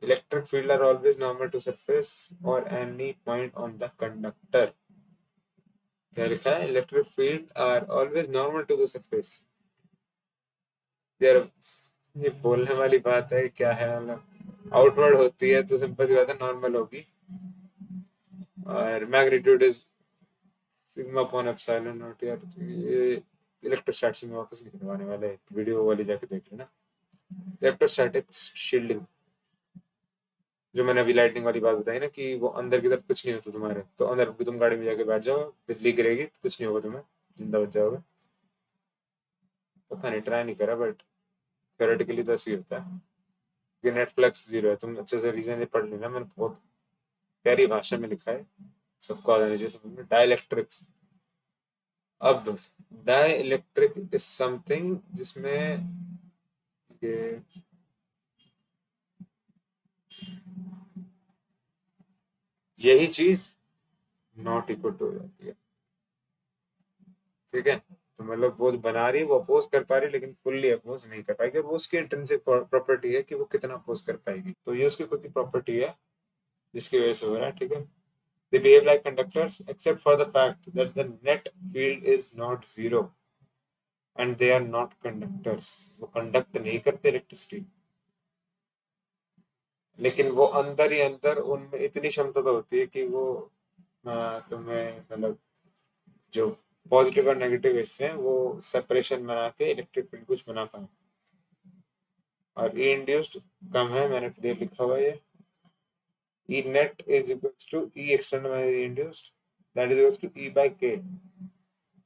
Electric field are always normal to surface और any point on the conductor. क्या लिखा है, electric field are always normal to the surface. यार ये बोलने वाली बात है क्या है, मतलब आउटवर्ड होती है तो सिंपल सी बात है नॉर्मल होगी, और magnitude is sigma upon epsilon not. यार ये इलेक्ट्रोस्टैटिक्स में वापस नहीं करवाने वाले, वीडियो वाली जाके देख लेना। इलेक्ट्रोस्टैटिक शील्डिंग, जो मैंने अभी लाइटनिंग वाली बात बताई ना कि वो अंदर की तरफ कुछ नहीं होता तुम्हारे, तो अंदर भी तुम गाड़ी में जाके बैठ जाओ, बिजली गिरेगी कुछ नहीं होगा तुम्हें, जिंदा बच जाओगे। पता नहीं, ट्राई नहीं करा, बट थ्योरेटिकली तो ऐसे ही होता है कि नेट फ्लक्स जीरो है। तुम अच्छे से रीजन पढ़ लेना, मैंने बहुत प्यारी भाषा में लिखा है, सबको आ जानी चाहिए समझ में। डाइलेक्ट्रिक्स, अब डाइलेक्ट्रिक इज समथिंग जिसमें ये यही चीज नॉट इक्वल टू हो जाती है। ठीक है, तो मतलब वो जो बना रही है वो अपोज कर पा रही है, लेकिन फुल्ली अपोज नहीं कर पाएगी। वो उसकी इंट्रिंसिक प्रॉपर्टी है कि वो कितना अपोज कर पाएगी, तो ये उसकी खुद की प्रॉपर्टी है जिसकी वजह से हो रहा है। ठीक है, they behave like conductors except for the fact that the net field is not zero and they are not conductors। वो कंडक्ट नहीं करते इलेक्ट्रिसिटी, लेकिन वो अंदर ही अंदर उनमें इतनी क्षमता तो होती है कि वो तुम्हें मतलब जो पॉजिटिव और नेगेटिव हिस्से हैं वो सेपरेशन बना के इलेक्ट्रिक फील्ड कुछ बना पाए। और ई इंड्यूस्ड कम है, मैंने क्लियर लिखा हुआ है ये। E net is equals to E external minus E induced, that is equals to E by K.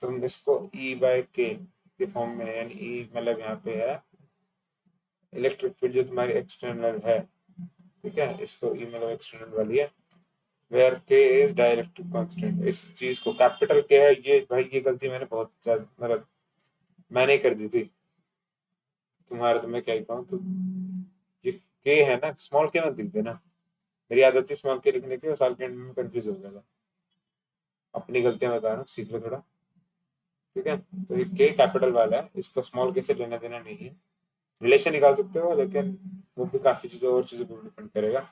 तुम इसको ई बाय के के फॉर्म में, यानी ई मतलब यहाँ पे है इलेक्ट्रिक फील्ड जो तुम्हारी एक्सटर्नल है। ठीक है, इसको ई मतलब एक्सटर्नल वाली है, वेयर के इज डाइलेक्ट्रिक कांस्टेंट। इस चीज को कैपिटल के है, ये भाई ये गलती मैंने बहुत ज्यादा मतलब मैंने ही कर दी थी, तुम्हारा तो मैं क्या ही कहूँ। तो ये के है ना, स्मॉल के मत लिख देना। मेरी आदत थी स्मॉल के लिखने की और साल के एंड में कंफ्यूज हो गया था। अपनी गलतियां बता रहा हूँ, सीख लो थोड़ा। ठीक है, तो ये के कैपिटल वाला है, इसको स्मॉल के से लेना देना नहीं है। रिलेशन निकाल सकते हो, लेकिन वो भी काफी चीजों और चीजों पर डिपेंड करेगा।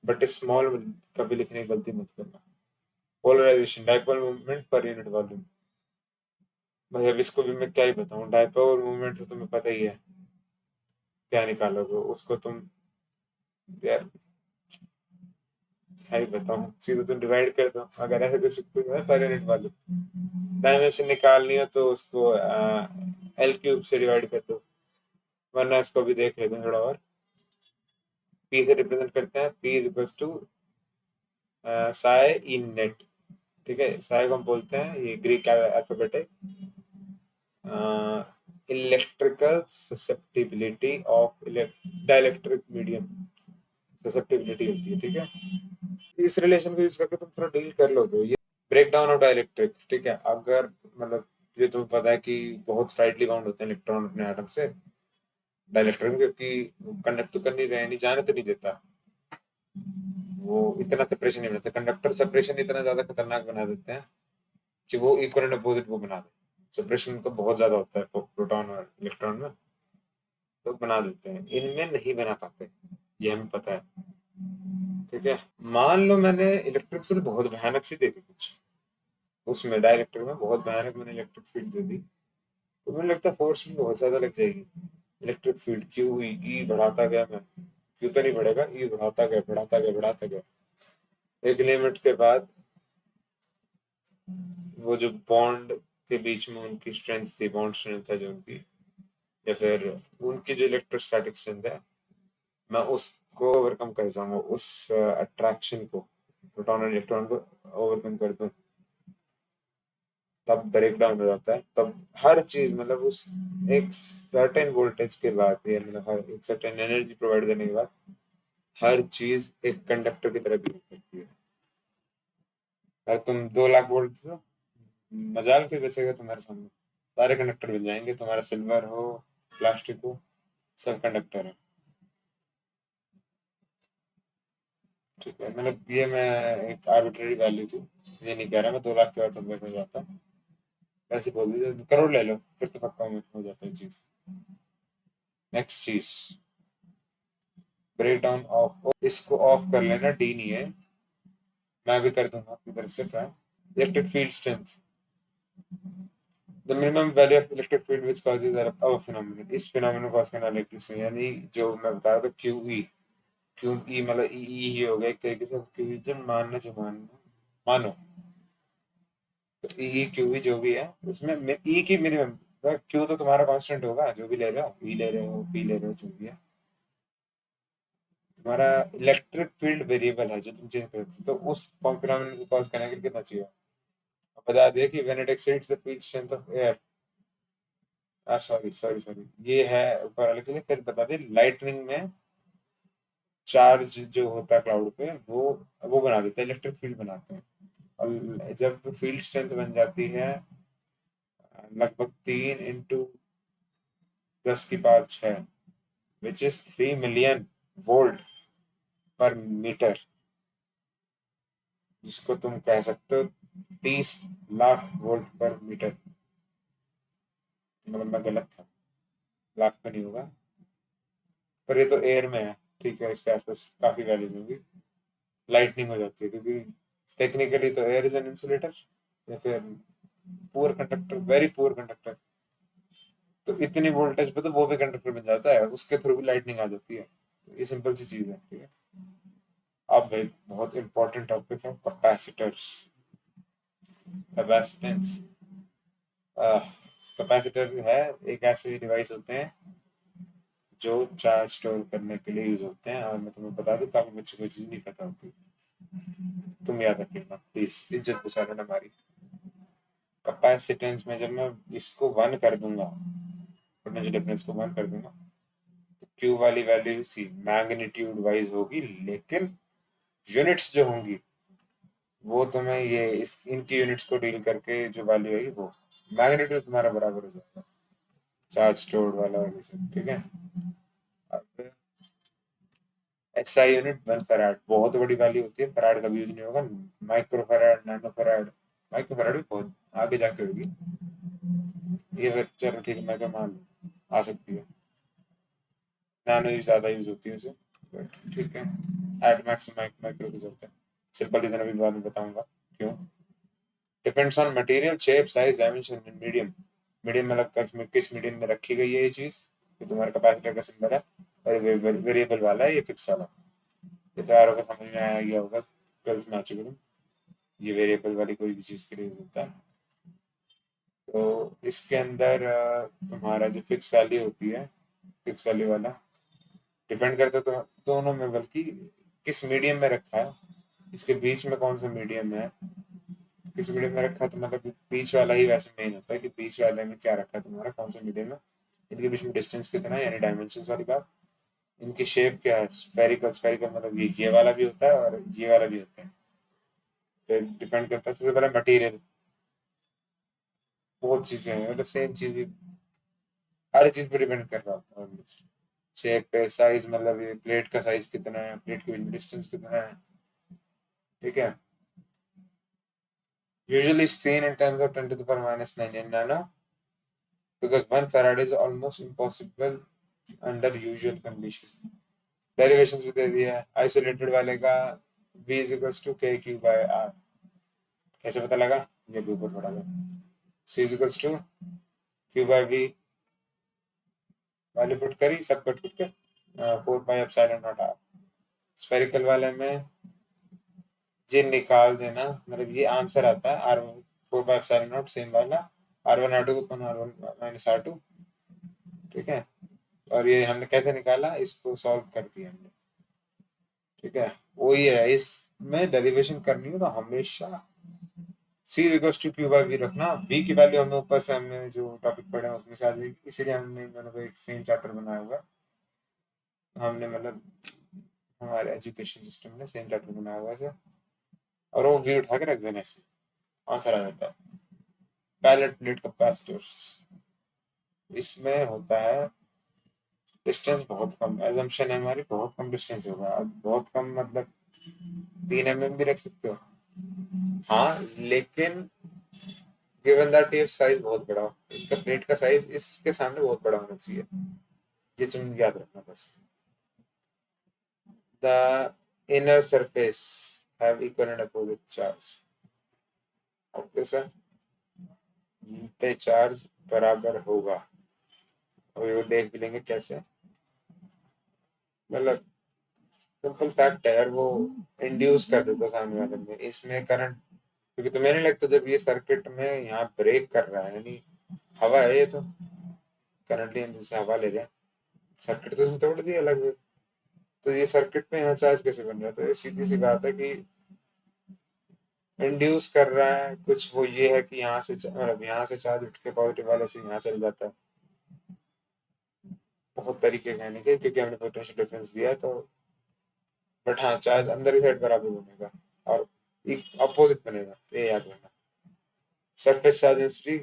बट स्मॉल कभी लिखने की गलती मत करना। Polarisation, dipole movement per unit volume. भाई अब इसको भी मैं क्या ही बताऊं, डाइपोल मूवमेंट तो तुम्हें पता ही है, क्या निकालोगे उसको तुम। यार क्या ही बताऊं, सीधे तुम डिवाइड कर दो, अगर ऐसे कुछ पर यूनिट वॉल्यूम। डायमेंशन निकालनी हो तो उसको एल क्यूब से डिवाइड कर दो, वरना इसको भी देख लेते हैं थोड़ा और। पी से रिप्रेजेंट करते हैं, P is equals to psi in net. ठीक है, साई को हम बोलते हैं, ये ग्रीक अल्फाबेट है, electrical susceptibility of dielectric medium, susceptibility होती है। ठीक है, इस रिलेशन को यूज करके तुम थोड़ा डील कर लोगे ये। Break down of dielectric. ठीक है, अगर मतलब ये तुम्हें पता है कि बहुत स्ट्राइटली बाउंड होते हैं इलेक्ट्रॉन अपने एटम से डाइलेक्ट्रिक में, क्योंकि कंडक्ट तो कर नहीं रहे, नहीं जाने तो नहीं देता, वो इतना सेपरेशन नहीं बनाते। कंडक्टर सेपरेशन इतना ज्यादा खतरनाक बना देते हैं कि वो इक्वल एंड अपोजिट वो बना दे। सेपरेशन तो बहुत ज्यादा होता है प्रोटॉन और इलेक्ट्रॉन में, तो बना देते हैं, इनमें नहीं बना पाते, ये हमें पता है। ठीक है, मान लो मैंने इलेक्ट्रिक फील्ड बहुत भयानक सी दे दी कुछ, उसमें डायरेक्टर में बहुत भयानक मैंने इलेक्ट्रिक फील्ड दे दी, तो मुझे लगता है फोर्स भी बहुत ज्यादा लग जाएगी। इलेक्ट्रिक फील्ड क्यू ई बढ़ाता गया मैं, क्यू तो नहीं बढ़ेगा, ई बढ़ाता गया बढ़ाता गया बढ़ाता गया, एक लिमिट के बाद वो जो बॉन्ड के बीच में उनकी स्ट्रेंथ थी, बॉन्ड स्ट्रेंथ है जो उनकी, या फिर उनकी जो इलेक्ट्रोस्टैटिक स्ट्रेंथ है, मैं उसको ओवरकम कर जाऊंगा, उस अट्रैक्शन को, प्रोटॉन और इलेक्ट्रॉन को ओवरकम कर दूं, तब ब्रेक डाउन हो जाता है। तब हर चीज मतलब उस एक सर्टेन वोल्टेज के बाद, या मतलब हर एक सर्टेन एनर्जी प्रोवाइड करने के बाद हर चीज एक कंडक्टर की तरह बिहेव करती है। अगर तुम 2 लाख वोल्ट दो, मजाल कोई बचेगा तुम्हारे सामने, सारे कंडक्टर मिल जाएंगे, तुम्हारा सिल्वर हो प्लास्टिक हो, सब कंडक्टर है। ठीक है, मतलब ये मैं एक आर्बिट्रेरी वैल्यू थी, ये नहीं कह रहा मैं 2 लाख के बाद सब हो जाता, ऐसे बोल दीजिए करोड़ ले लो, फिर तो पक्का में हो जाता है चीज। नेक्स्ट चीज, ब्रेक डाउन ऑफ, इसको ऑफ कर लेना, डी नहीं है, मैं भी कर दूंगा अपनी तरफ से try. Electric field strength, the minimum value of electric field which causes a phenomenon, इस फिनोमेनन कॉज करना इलेक्ट्रिसिटी, यानी जो मैं बता रहा था क्यू ई, क्यू ई मतलब ई ई ही हो गया एक तरीके से, क्यू ई जो मानना जो मानना मानो, तो ई ई क्यू ई जो भी है उसमें ई की मिनिमम, क्यू तो तुम्हारा कांस्टेंट होगा जो भी ले रहे हो, ई ले रहे हो पी ले रहे हो जो भी है, तुम्हारा इलेक्ट्रिक फील्ड वेरिएबल है जो तुम चेंज करते हो, तो उस फिनोमेनन को कॉज करने के लिए कितना चाहिए। बता दिया कि when it exceeds the field strength of air, sorry sorry sorry, ये है ऊपर वाले के लिए, फिर बता दे लाइटनिंग में चार्ज जो होता है क्लाउड पे, वो बना देते हैं, इलेक्ट्रिक फील्ड बनाते हैं। और जब फील्ड स्ट्रेंथ बन जाती है लगभग 3 × 10⁻⁶, विच इज 3 मिलियन वोल्ट पर मीटर, जिसको तुम कह सकते हो 30 लाख वोल्ट पर मीटर। मतलब मैं गलत था, लाख में नहीं होगा, पर ये तो एयर में है। ठीक है, इसके आसपास काफी वैल्यूज होंगी। लाइटनिंग हो जाती है क्योंकि टेक्निकली तो एयर इज एन इंसुलेटर, या फिर poor conductor, very poor conductor. तो इतनी वोल्टेज पे तो वो भी कंडक्टर बन जाता है, उसके थ्रू भी लाइटनिंग आ जाती है। तो ये सिंपल सी चीज है, ठीक है। अब एक बहुत इंपॉर्टेंट टॉपिक है, कैपेसिटर्स, कैपेसिटेंस। कैपेसिटर है एक ऐसे डिवाइस होते हैं जो चार्ज स्टोर करने के लिए यूज होते हैं। और मैं तुम्हें बता दूं, काफी बच्चों को चीज नहीं पता होती, तुम याद रखिएगा प्लीज, इज्जत बचाना हमारी। कैपेसिटेंस में जब मैं इसको वन कर दूंगा, पोटेंशियल डिफरेंस को वन कर दूंगा, तो क्यू वाली वैल्यू सी मैग्नीट्यूड वाइज होगी, लेकिन यूनिट्स जो होंगी वो तुम्हें ये इस इनकी यूनिट्स को डील करके जो वैल्यू आएगी वो मैग्नीट्यूड तुम्हारा बराबर हो जाएगा चार्ज स्टोर्ड वाला और ये सब, ठीक है। अब एसआई यूनिट 1 फराड, बहुत बड़ी वैल्यू होती है, फराड कभी यूज नहीं होगा। Micro farad, nano farad, micro farad भी बहुत आगे जाके होगी ये फिर, चलो ठीक है, मैं मान लो आ सकती है। नैनो ही ज्यादा यूज होती है उसे, बट ठीक है। एट मैक्स माइक्रो की जरूरत है। सिंपल रीजन अभी बाद में बताऊंगा क्यों। Depends on material, shape, size, dimension and medium. Medium मतलब किस मीडियम में रखी गई है ये चीज, ये तुम्हारे कैपेसिटर का सिंबल है। और वेरिएबल वाला है, ये फिक्स वाला। ये तो यार होगा, समझ में आया गया होगा, ट्वेल्थ में आ चुके तुम। ये वेरिएबल वाली कोई भी चीज के लिए होता है। तो इसके अंदर तुम्हारा जो फिक्स वैल्यू होती है, फिक्स वैल्यू वाला डिपेंड करता है तो दोनों में, बल्कि किस मीडियम में रखा है, इसके बीच में कौन सा मीडियम है। किस मीडियम में रखा है तो मतलब बीच वाला ही वैसे मेन होता है कि बीच वाले में क्या रखा है तुम्हारा, कौन सा मीडियम है। इनके बीच में डिस्टेंस कितना है, यानी डायमेंशन वाली बात। इनकी शेप क्या है, स्फेरिकल, स्फेरिकल मतलब ये वाला भी होता है और ये वाला भी होता है। तो डिपेंड करता है सबसे पहले मटेरियल, बहुत चीजें हैं, मतलब सेम चीज, हर चीज पे डिपेंड कर रहा होता है। शेप पे, साइज मतलब ये प्लेट का साइज कितना है, प्लेट के बीच में डिस्टेंस कितना है, ठीक है। Usually seen in terms of 10 to the power minus 9 nano, because 1 farad is almost impossible under usual condition. Derivations भी दे दिया है, आइसोलेटेड वाले का v is equals to k q by r। कैसे पता लगा, ये भी ऊपर पड़ा था। c is equals to q by v, value put करी, सब पुट के 4 pi epsilon naught r। Spherical वाले में जे निकाल देना, मतलब ये आंसर आता है R 4 pi epsilon naught, same वाला R1 R2 अपन R1 माइनस R2, ठीक है। और ये हमने कैसे निकाला, इसको सॉल्व कर दिया हमने, ठीक है। वही है, इसमें डेरिवेशन करनी हो तो हमेशा c equals to Q by V रखना। v की वैल्यू हमने ऊपर से, हमने जो टॉपिक पढ़े हैं उसमें से आ जाएगी, इसीलिए हमने इन दोनों को एक सेम चैप्टर बनाया हुआ है। हमने मतलब हमारे एजुकेशन सिस्टम में सेम चैप्टर बनाया हुआ है, और वो v उठा के रख देना, इसमें आंसर आ जाता है। पैलेट प्लेट कैपेसिटर्स, इसमें होता है डिस्टेंस बहुत कम, एजम्पशन है हमारी बहुत कम डिस्टेंस होगा। अब बहुत कम मतलब 3 mm भी रख सकते हो, हाँ, लेकिन गिवन दैट ये साइज बहुत बड़ा हो, इसका प्लेट का साइज इसके सामने बहुत बड़ा होना चाहिए, ये तुम याद रखना बस। The inner surface have equal and opposite charge, okay sir, पे चार्ज बराबर होगा। और वो देख भी लेंगे कैसे, मतलब सिंपल फैक्ट है यार, वो इंड्यूस कर देता सामने वाले में इसमें करंट। क्योंकि तुम्हें नहीं लगता जब ये सर्किट में यहाँ ब्रेक कर रहा है, यानी हवा है ये तो, करंटली हम जैसे हवा ले रहे हैं, सर्किट तो इसमें तोड़ दिया अलग। तो ये सर्किट में यहाँ चार्ज कैसे बन रहा है, तो ये सीधी सी बात है कि इंड्यूस कर रहा है कुछ। वो ये है कि यहाँ से मतलब यहाँ से चार्ज उठ के पॉजिटिव वाले से यहाँ चल जाता है। बहुत तरीके कहने के, क्योंकि हमने पोटेंशियल डिफरेंस दिया है तो। बट हाँ, चार्ज अंदर की साइड बराबर बनेगा और एक अपोजिट बनेगा, ये याद रखना। सरफेस चार्ज डेंसिटी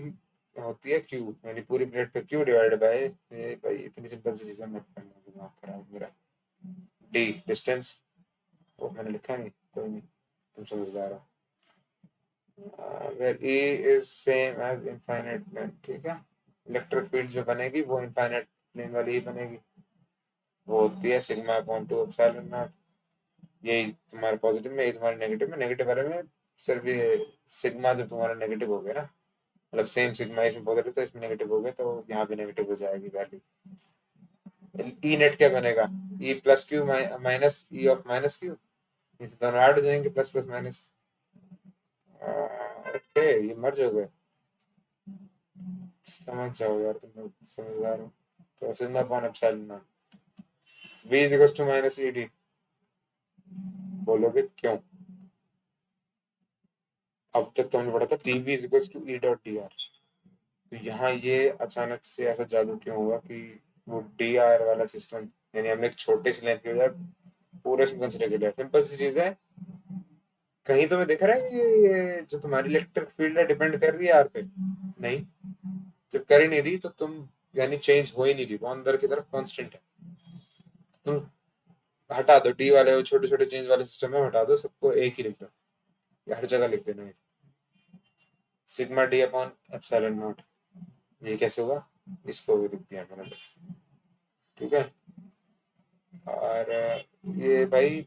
होती है क्यू, यानी पूरी प्लेट पे क्यू डिवाइड बाय, भाई इतनी सिंपल सी चीजें मत करना, दिमाग खराब मेरा। डी डिस्टेंस, वो मैंने लिखा नहीं, कोई नहीं, तुम समझदार हो। where E is same as infinite plane, ठीक है। इलेक्ट्रिक फील्ड जो बनेगी वो इनफाइनाइट प्लेन वाली ही बनेगी, वो होती है sigma upon two epsilon not. यही तुम्हारे पॉजिटिव में, यही तुम्हारे नेगेटिव में। नेगेटिव वाले में सिर्फ ये सिग्मा जब तुम्हारा नेगेटिव हो गया ना, मतलब सेम सिग्मा इसमें पॉजिटिव था इसमें नेगेटिव हो गया, तो यहाँ भी नेगेटिव हो जाएगी वैल्यू। ई नेट क्या बनेगा, E plus Q minus E of minus Q, इस दोनों ऐड हो जाएंगे, प्लस प्लस माइनस। ओके, ये मर्ज हो गए, समझ जाओ यार, तुम लोग समझदार हो। तो sigma upon epsilon naught v is equal to minus E D, बोलोगे क्यों? अब तक तो हमने पढ़ा था dv is equal to E dot D R, तो यहाँ ये अचानक से ऐसा जादू क्यों हुआ कि वो डी आर वाला सिस्टम, यानी हमने एक छोटे से लेंथ के बजाय पूरे इसमें कंसिडर कर लिया। सिंपल सी चीज है, कहीं तो मैं दिख रहा है ये जो तुम्हारी इलेक्ट्रिक फील्ड है डिपेंड कर रही है आर पे? नहीं, जब कर ही नहीं रही तो तुम, यानी चेंज हो ही नहीं रही, वो अंदर की तरफ कांस्टेंट है। तुम हटा दो डी वाले, वो छोटे छोटे चेंज वाले सिस्टम में हटा दो, सबको एक ही लिख दो, या हर जगह लिख देना sigma D upon epsilon not. ये कैसे हुआ, इसको भी लिख दिया मैंने बस, ठीक है। और ये भाई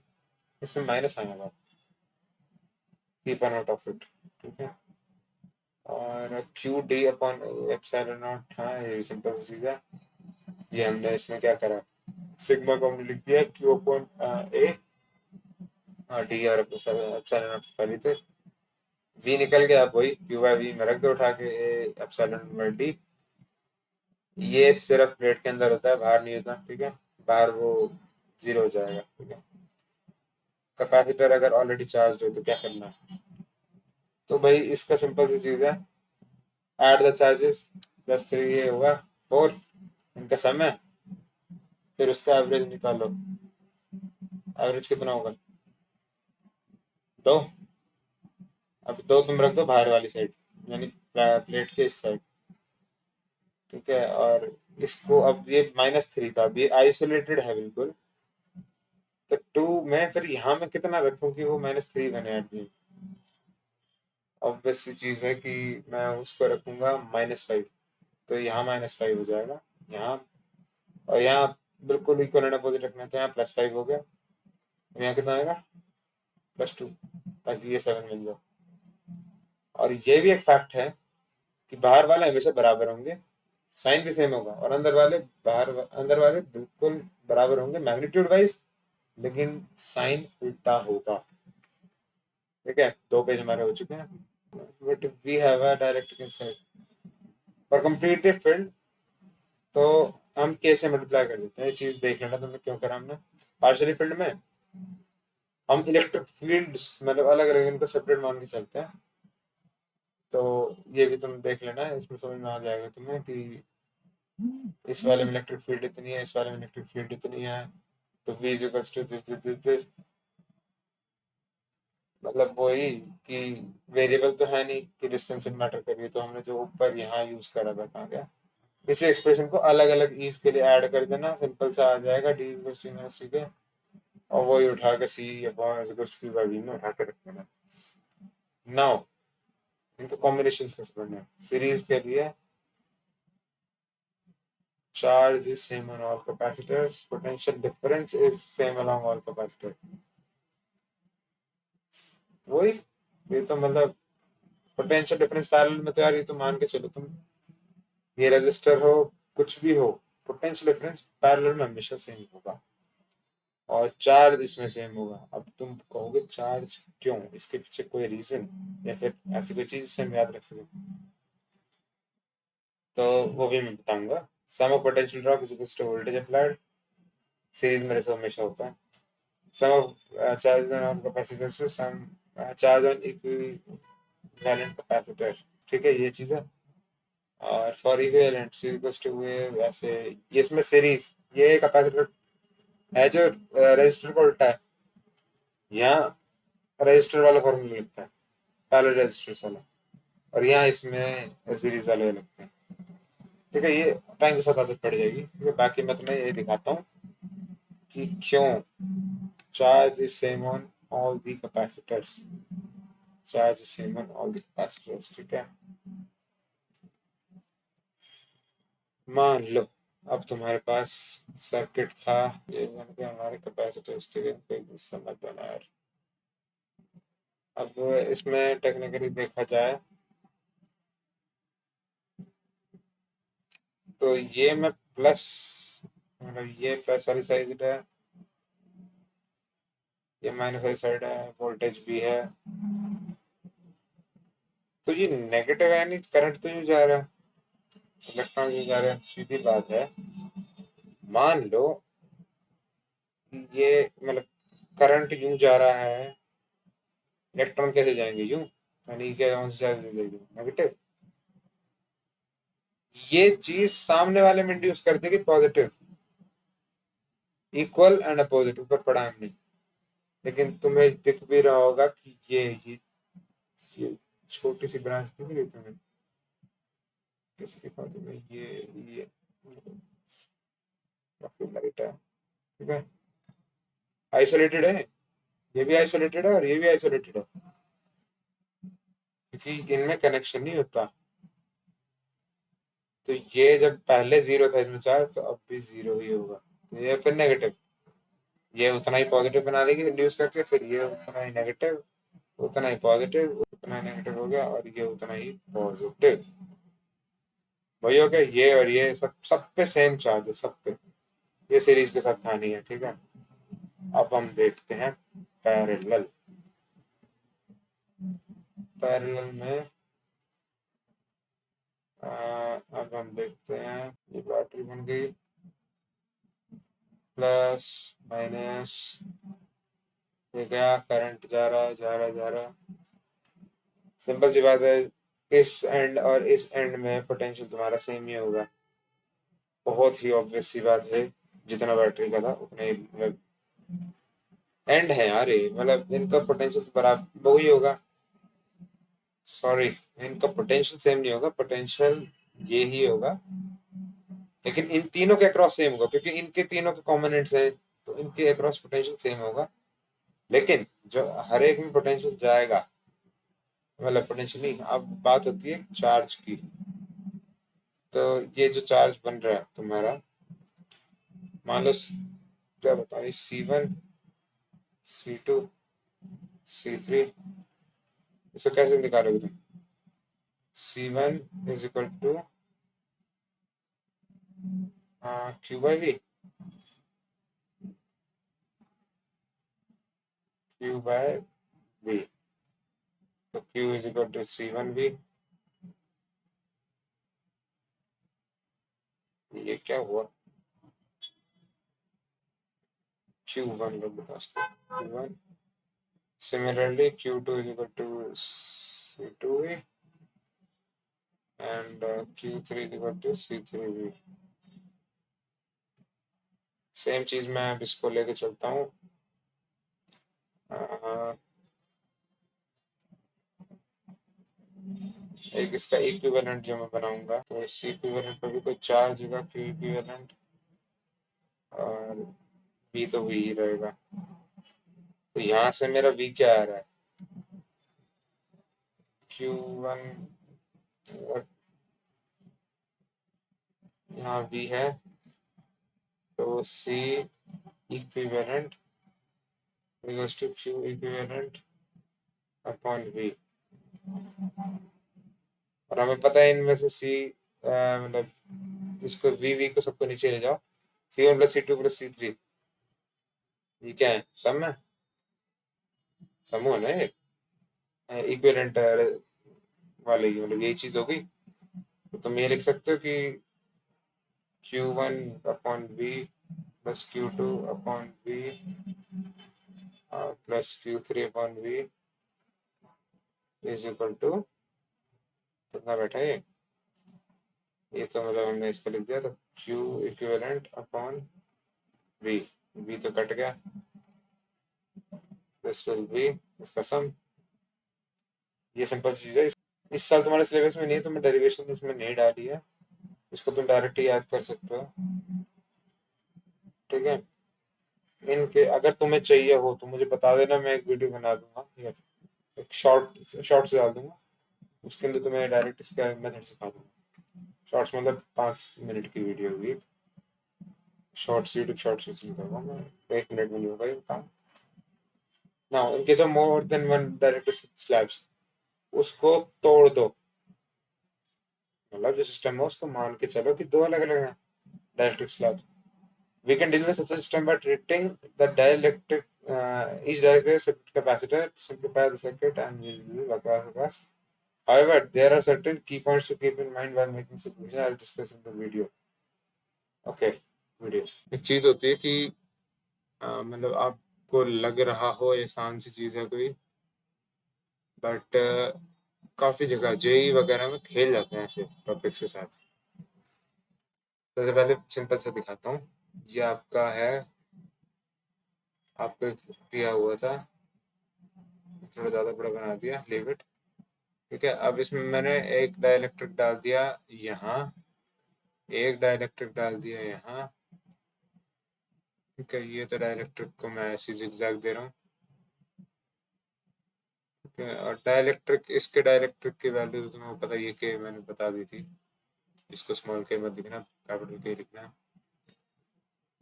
इसमें माइनस आएगा, keep a note of it, ठीक है। और Q D upon epsilon not, हाँ ये सिंपल सी चीज है। ये हमने इसमें क्या करा, सिग्मा को हमने लिख दिया क्यू अपॉन ए, डी और एप्सिलॉन नॉट पहले थे, वी निकल गया, वही क्यू बाय वी में रख दो उठा के, ए एप्सिलॉन बाय डी। ये सिर्फ प्लेट के अंदर होता है, बाहर नहीं होता, ठीक है। बाहर वो जीरो हो जाएगा, ठीक है। कैपेसिटर अगर ऑलरेडी चार्ज हो तो क्या करना है, तो भाई इसका सिंपल सी चीज है, add the charges, plus three ये होगा फोर, इनका सम है, फिर उसका एवरेज निकालो। एवरेज कितना होगा, दो। अब दो तुम रख दो बाहर वाली साइड, यानी प्लेट के इस साइड, ठीक है। और इसको, अब ये माइनस थ्री था, अब ये आइसोलेटेड है बिल्कुल, तो टू में फिर यहाँ में कितना रखूं कि वो माइनस थ्री बने एट दी। ऑब्वियस सी चीज है कि मैं उसको रखूंगा माइनस फाइव, तो यहाँ माइनस फाइव हो जाएगा यहाँ, और यहाँ बिल्कुल इक्वल एंड अपोजिट रखना है, तो यहाँ प्लस फाइव हो गया, और यहाँ कितना आएगा, प्लस टू, ताकि ये सेवन मिल जाए। और ये भी एक फैक्ट है कि बाहर वाले हमेशा बराबर होंगे, साइन भी सेम होगा, और अंदर वाले, बाहर अंदर वाले बिल्कुल बराबर होंगे मैग्नीट्यूड वाइज, लेकिन साइन उल्टा होगा, ठीक है। दो पेज हमारे हो चुके हैं, but we have a direct inside for complete field, तो हम के से मल्टीप्लाई कर देते हैं। ये चीज देख लेना तुमने क्यों करा हमने, पार्शियली फील्ड में हम इलेक्ट्रिक फील्ड्स मतलब अलग अलग इनको सेपरेट मान के चलते हैं, तो ये भी तुम देख लेना, इसमें समझ में आ जाएगा तुम्हें कि इस वाले में इलेक्ट्रिक फील्ड इतनी है, इस वाले में इलेक्ट्रिक फील्ड इतनी है, तो v is equals to this this this this, मतलब वही कि वेरिएबल तो है नहीं कि डिस्टेंस मैटर करिए, तो हमने जो ऊपर यहाँ यूज करा था कहाँ गया, इसी एक्सप्रेशन को अलग अलग ईज के लिए ऐड कर देना, सिंपल सा आ जाएगा D equals to minus C K, और वही उठा के C upon equals to by V में उठा के रख देना। नाउ इनका कॉम्बिनेशन कैसे बनना है, सीरीज के लिए charge is same on all capacitors, potential difference is same along all capacitors, वही। ये तो मतलब पोटेंशियल डिफरेंस पैरेलल में, तो यार ये तो मान के चलो तुम, ये रेजिस्टर हो कुछ भी हो, पोटेंशियल डिफरेंस पैरेलल में हमेशा सेम होगा, और चार्ज इसमें सेम होगा। अब तुम कहोगे चार्ज क्यों, इसके पीछे कोई रीजन या फिर ऐसी कोई चीज जिसे हम याद रख सकें, तो वो भी मैं बताऊंगा। Sum of potential drop is equal to voltage applied, series में ऐसा हमेशा होता है। Sum of charge on capacitor to sum charge on equivalent capacitor, ठीक है, ये चीज है। और for equivalent C equals to ऐसे, ये इसमें सीरीज, ये कैपेसिटर है जो रजिस्टर को उल्टा है, यहाँ रजिस्टर वाला फॉर्मूला लिखता है पैरेलल रजिस्टर्स वाला, और यहाँ इसमें सीरीज वाले लगते हैं, ठीक है। ये टाइम के साथ आदत पड़ जाएगी, ठीक है। बाकी मैं तुम्हें ये दिखाता हूँ कि क्यों charge is same on all the capacitors, charge same on all the capacitors, ठीक है। मान लो अब तुम्हारे पास सर्किट था, ये बन के हमारे कैपेसिटर्स, ठीक है, कोई समझ बना यार। अब इसमें टेक्निकली देखा जाए तो ये में प्लस, मतलब ये प्लस वाली साइड है, ये माइनस वाली साइड है, वोल्टेज भी है, तो ये नेगेटिव है, नहीं करंट तो यूं जा रहा है, इलेक्ट्रॉन यूं जा रहा है, सीधी बात है। मान लो ये मतलब करंट यूं जा रहा है, इलेक्ट्रॉन कैसे जाएंगे यूं, यानी क्या कौन सी साइड जाएगी, नेगेटिव। ये चीज सामने वाले में इंड्यूस कर देगी पॉजिटिव, इक्वल एंड अपोजिट, ऊपर पढ़ा हमने। लेकिन तुम्हें दिख भी रहा होगा कि ये छोटी सी ब्रांच दिख रही है तुम्हें, कैसे दिखा तुम्हें, ये काफी लाइट है, ठीक है, आइसोलेटेड है, ये भी आइसोलेटेड है और ये भी आइसोलेटेड है, क्योंकि इनमें कनेक्शन नहीं होता। तो ये जब पहले जीरो था इसमें चार्ज, तो अब भी जीरो ही होगा, तो ये फिर नेगेटिव, ये उतना ही पॉजिटिव बना लेगी रिड्यूस करके, फिर ये उतना ही नेगेटिव, उतना ही पॉजिटिव, उतना ही नेगेटिव हो गया, और ये उतना ही पॉजिटिव, वही हो गया। ये और ये सब सब पे सेम चार्ज है, सब पे, ये सीरीज के साथ कहानी है, ठीक है। अब हम देखते हैं पैरेलल। पैरेलल में अब हम देखते हैं, ये बैटरी बन गई, प्लस माइनस, ये गया, करंट जा रहा है, जा रहा है, जा रहा है, सिंपल सी बात है, इस एंड और इस एंड में पोटेंशियल तुम्हारा सेम ही होगा, बहुत ही ऑब्वियस सी बात है, जितना बैटरी का था उतना ही, मतलब एंड है यार ये, मतलब इनका पोटेंशियल तो बराबर वही होगा, सॉरी, इनका पोटेंशियल सेम नहीं होगा, पोटेंशियल ये ही होगा, लेकिन इन तीनों के अक्रॉस सेम होगा, क्योंकि इनके तीनों के कॉम्पोनेंट्स हैं, तो इनके अक्रॉस पोटेंशियल सेम होगा। लेकिन जो हर एक में पोटेंशियल जाएगा, मतलब पोटेंशियल नहीं, अब बात होती है चार्ज की। तो ये जो चार्ज बन रहा है तुम्हारा, मान लो क्या बताओ, C1, C2, C3, इसको कैसे निकालोगे तुम, C1 is equal to Q by V, Q by V, तो Q is equal to C1V, ये क्या हुआ, Q1 लोग बता सकते, Q1, similarly Q2 is equal to C2V and Q3 is equal to C3V। Same चीज मैं अब इसको लेके चलता हूँ, एक इसका इक्विवेलेंट जो मैं बनाऊंगा, तो इस इक्विवेलेंट पर भी कोई चार्ज होगा, Q इक्विवेलेंट, और V तो V ही रहेगा, तो यहाँ से मेरा V क्या आ रहा है, Q1, यहाँ V है, तो C equivalent equals to Q equivalent upon V, और हमें पता है इनमें से C, मतलब इसको V को सबको नीचे ले जाओ, C1 plus C2 plus C3, ये क्या है, सम है, समूह है ना ये, इक्विवेलेंट वाले की, मतलब यही चीज होगी। तो तुम ये लिख सकते हो कि Q1 upon V plus Q2 upon V plus Q3 upon V is equal to कितना बैठा है ये तो मतलब हमने इसको लिख दिया, तो Q equivalent upon V, V तो कट गया, दिस विल बी इसका सम। ये सिंपल चीज है, इस साल तुम्हारे सिलेबस में नहीं है, तो मैं डेरिवेशन इसमें नहीं डाली है, इसको तुम डायरेक्ट ही याद कर सकते हो, ठीक है। इनके अगर तुम्हें चाहिए हो तो मुझे बता देना, मैं एक वीडियो बना दूंगा, ठीक है। एक शॉर्ट्स डाल दूंगा, उसके अंदर तुम्हें डायरेक्ट इसका मेथड सिखा दूंगा। शॉर्ट्स मतलब 5 मिनट की वीडियो होगी। शॉर्ट्स यूट्यूब शॉर्ट्स यूज नहीं करूँगा मैं, 1 मिनट में नहीं होगा ये काम। ना इनके जो more than one direct slabs, उसको तोड़ दो। मतलब जो सिस्टम है उसको मान के चलो कि दो अलग अलग हैं डायरेक्ट्रिक slab. We can deal with such a system by treating the dielectric each dielectric circuit capacitor to simplify the circuit and use the across. However, there are certain key points to keep in mind while making simulation. I'll discuss in the video. Okay, video. एक चीज होती है कि मतलब आपको लग रहा हो आसान सी चीज है कोई, बट काफी जगह जेई वगैरह में खेल जाते हैं ऐसे टॉपिक्स के साथ। सबसे पहले सिंपल सा दिखाता हूँ। ये आपका है, आपको एक दिया हुआ था, थोड़ा ज़्यादा बड़ा बना दिया, लीव इट। ठीक है, अब इसमें मैंने एक डाइलेक्ट्रिक डाल दिया यहाँ, एक डाइलेक्ट्रिक डाल दिया यहाँ। ठीक है, ये तो डाइलेक्ट्रिक को मैं ऐसे जिगजैग दे रहा हूँ। ठीक है, और डाइलेक्ट्रिक, इसके डाइलेक्ट्रिक की वैल्यू तो तुम्हें पता ही है कि मैंने बता दी थी। इसको स्मॉल के मत लिखना, कैपिटल के लिखना।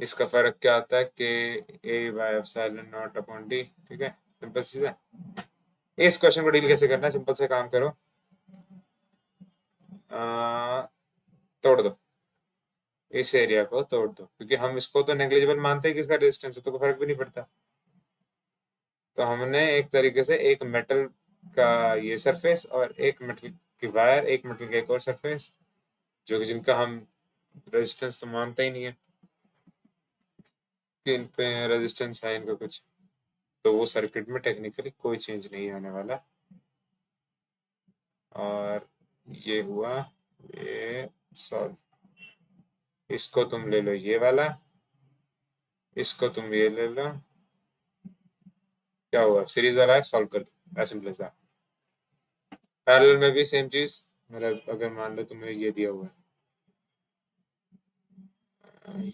इसका फर्क क्या आता है कि A by epsilon naught upon D. ठीक है, सिंपल चीज़ है। इस क्वेश्चन को डील कैसे करना है, सिंपल से काम करो, तोड़ दो, इस एरिया को तोड़ दो, क्योंकि हम इसको तो नेग्लिजिबल मानते हैं कि इसका रेजिस्टेंस है, तो कोई फर्क भी नहीं पड़ता। तो हमने एक तरीके से एक मेटल का ये सरफेस और एक मेटल की वायर, एक मेटल का एक और सरफेस, जो कि जिनका हम रेजिस्टेंस तो मानते ही नहीं है कि इन पे रेजिस्टेंस है इनका कुछ, तो वो सर्किट में टेक्निकली कोई चेंज नहीं आने वाला। और ये हुआ ये सॉल्व। इसको तुम ले लो ये वाला, इसको तुम ये ले लो, क्या हुआ, सीरीज वाला है, सॉल्व कर दो, as simple as that. Parallel में भी सेम चीज, मतलब अगर मान लो तुम्हें ये दिया हुआ है,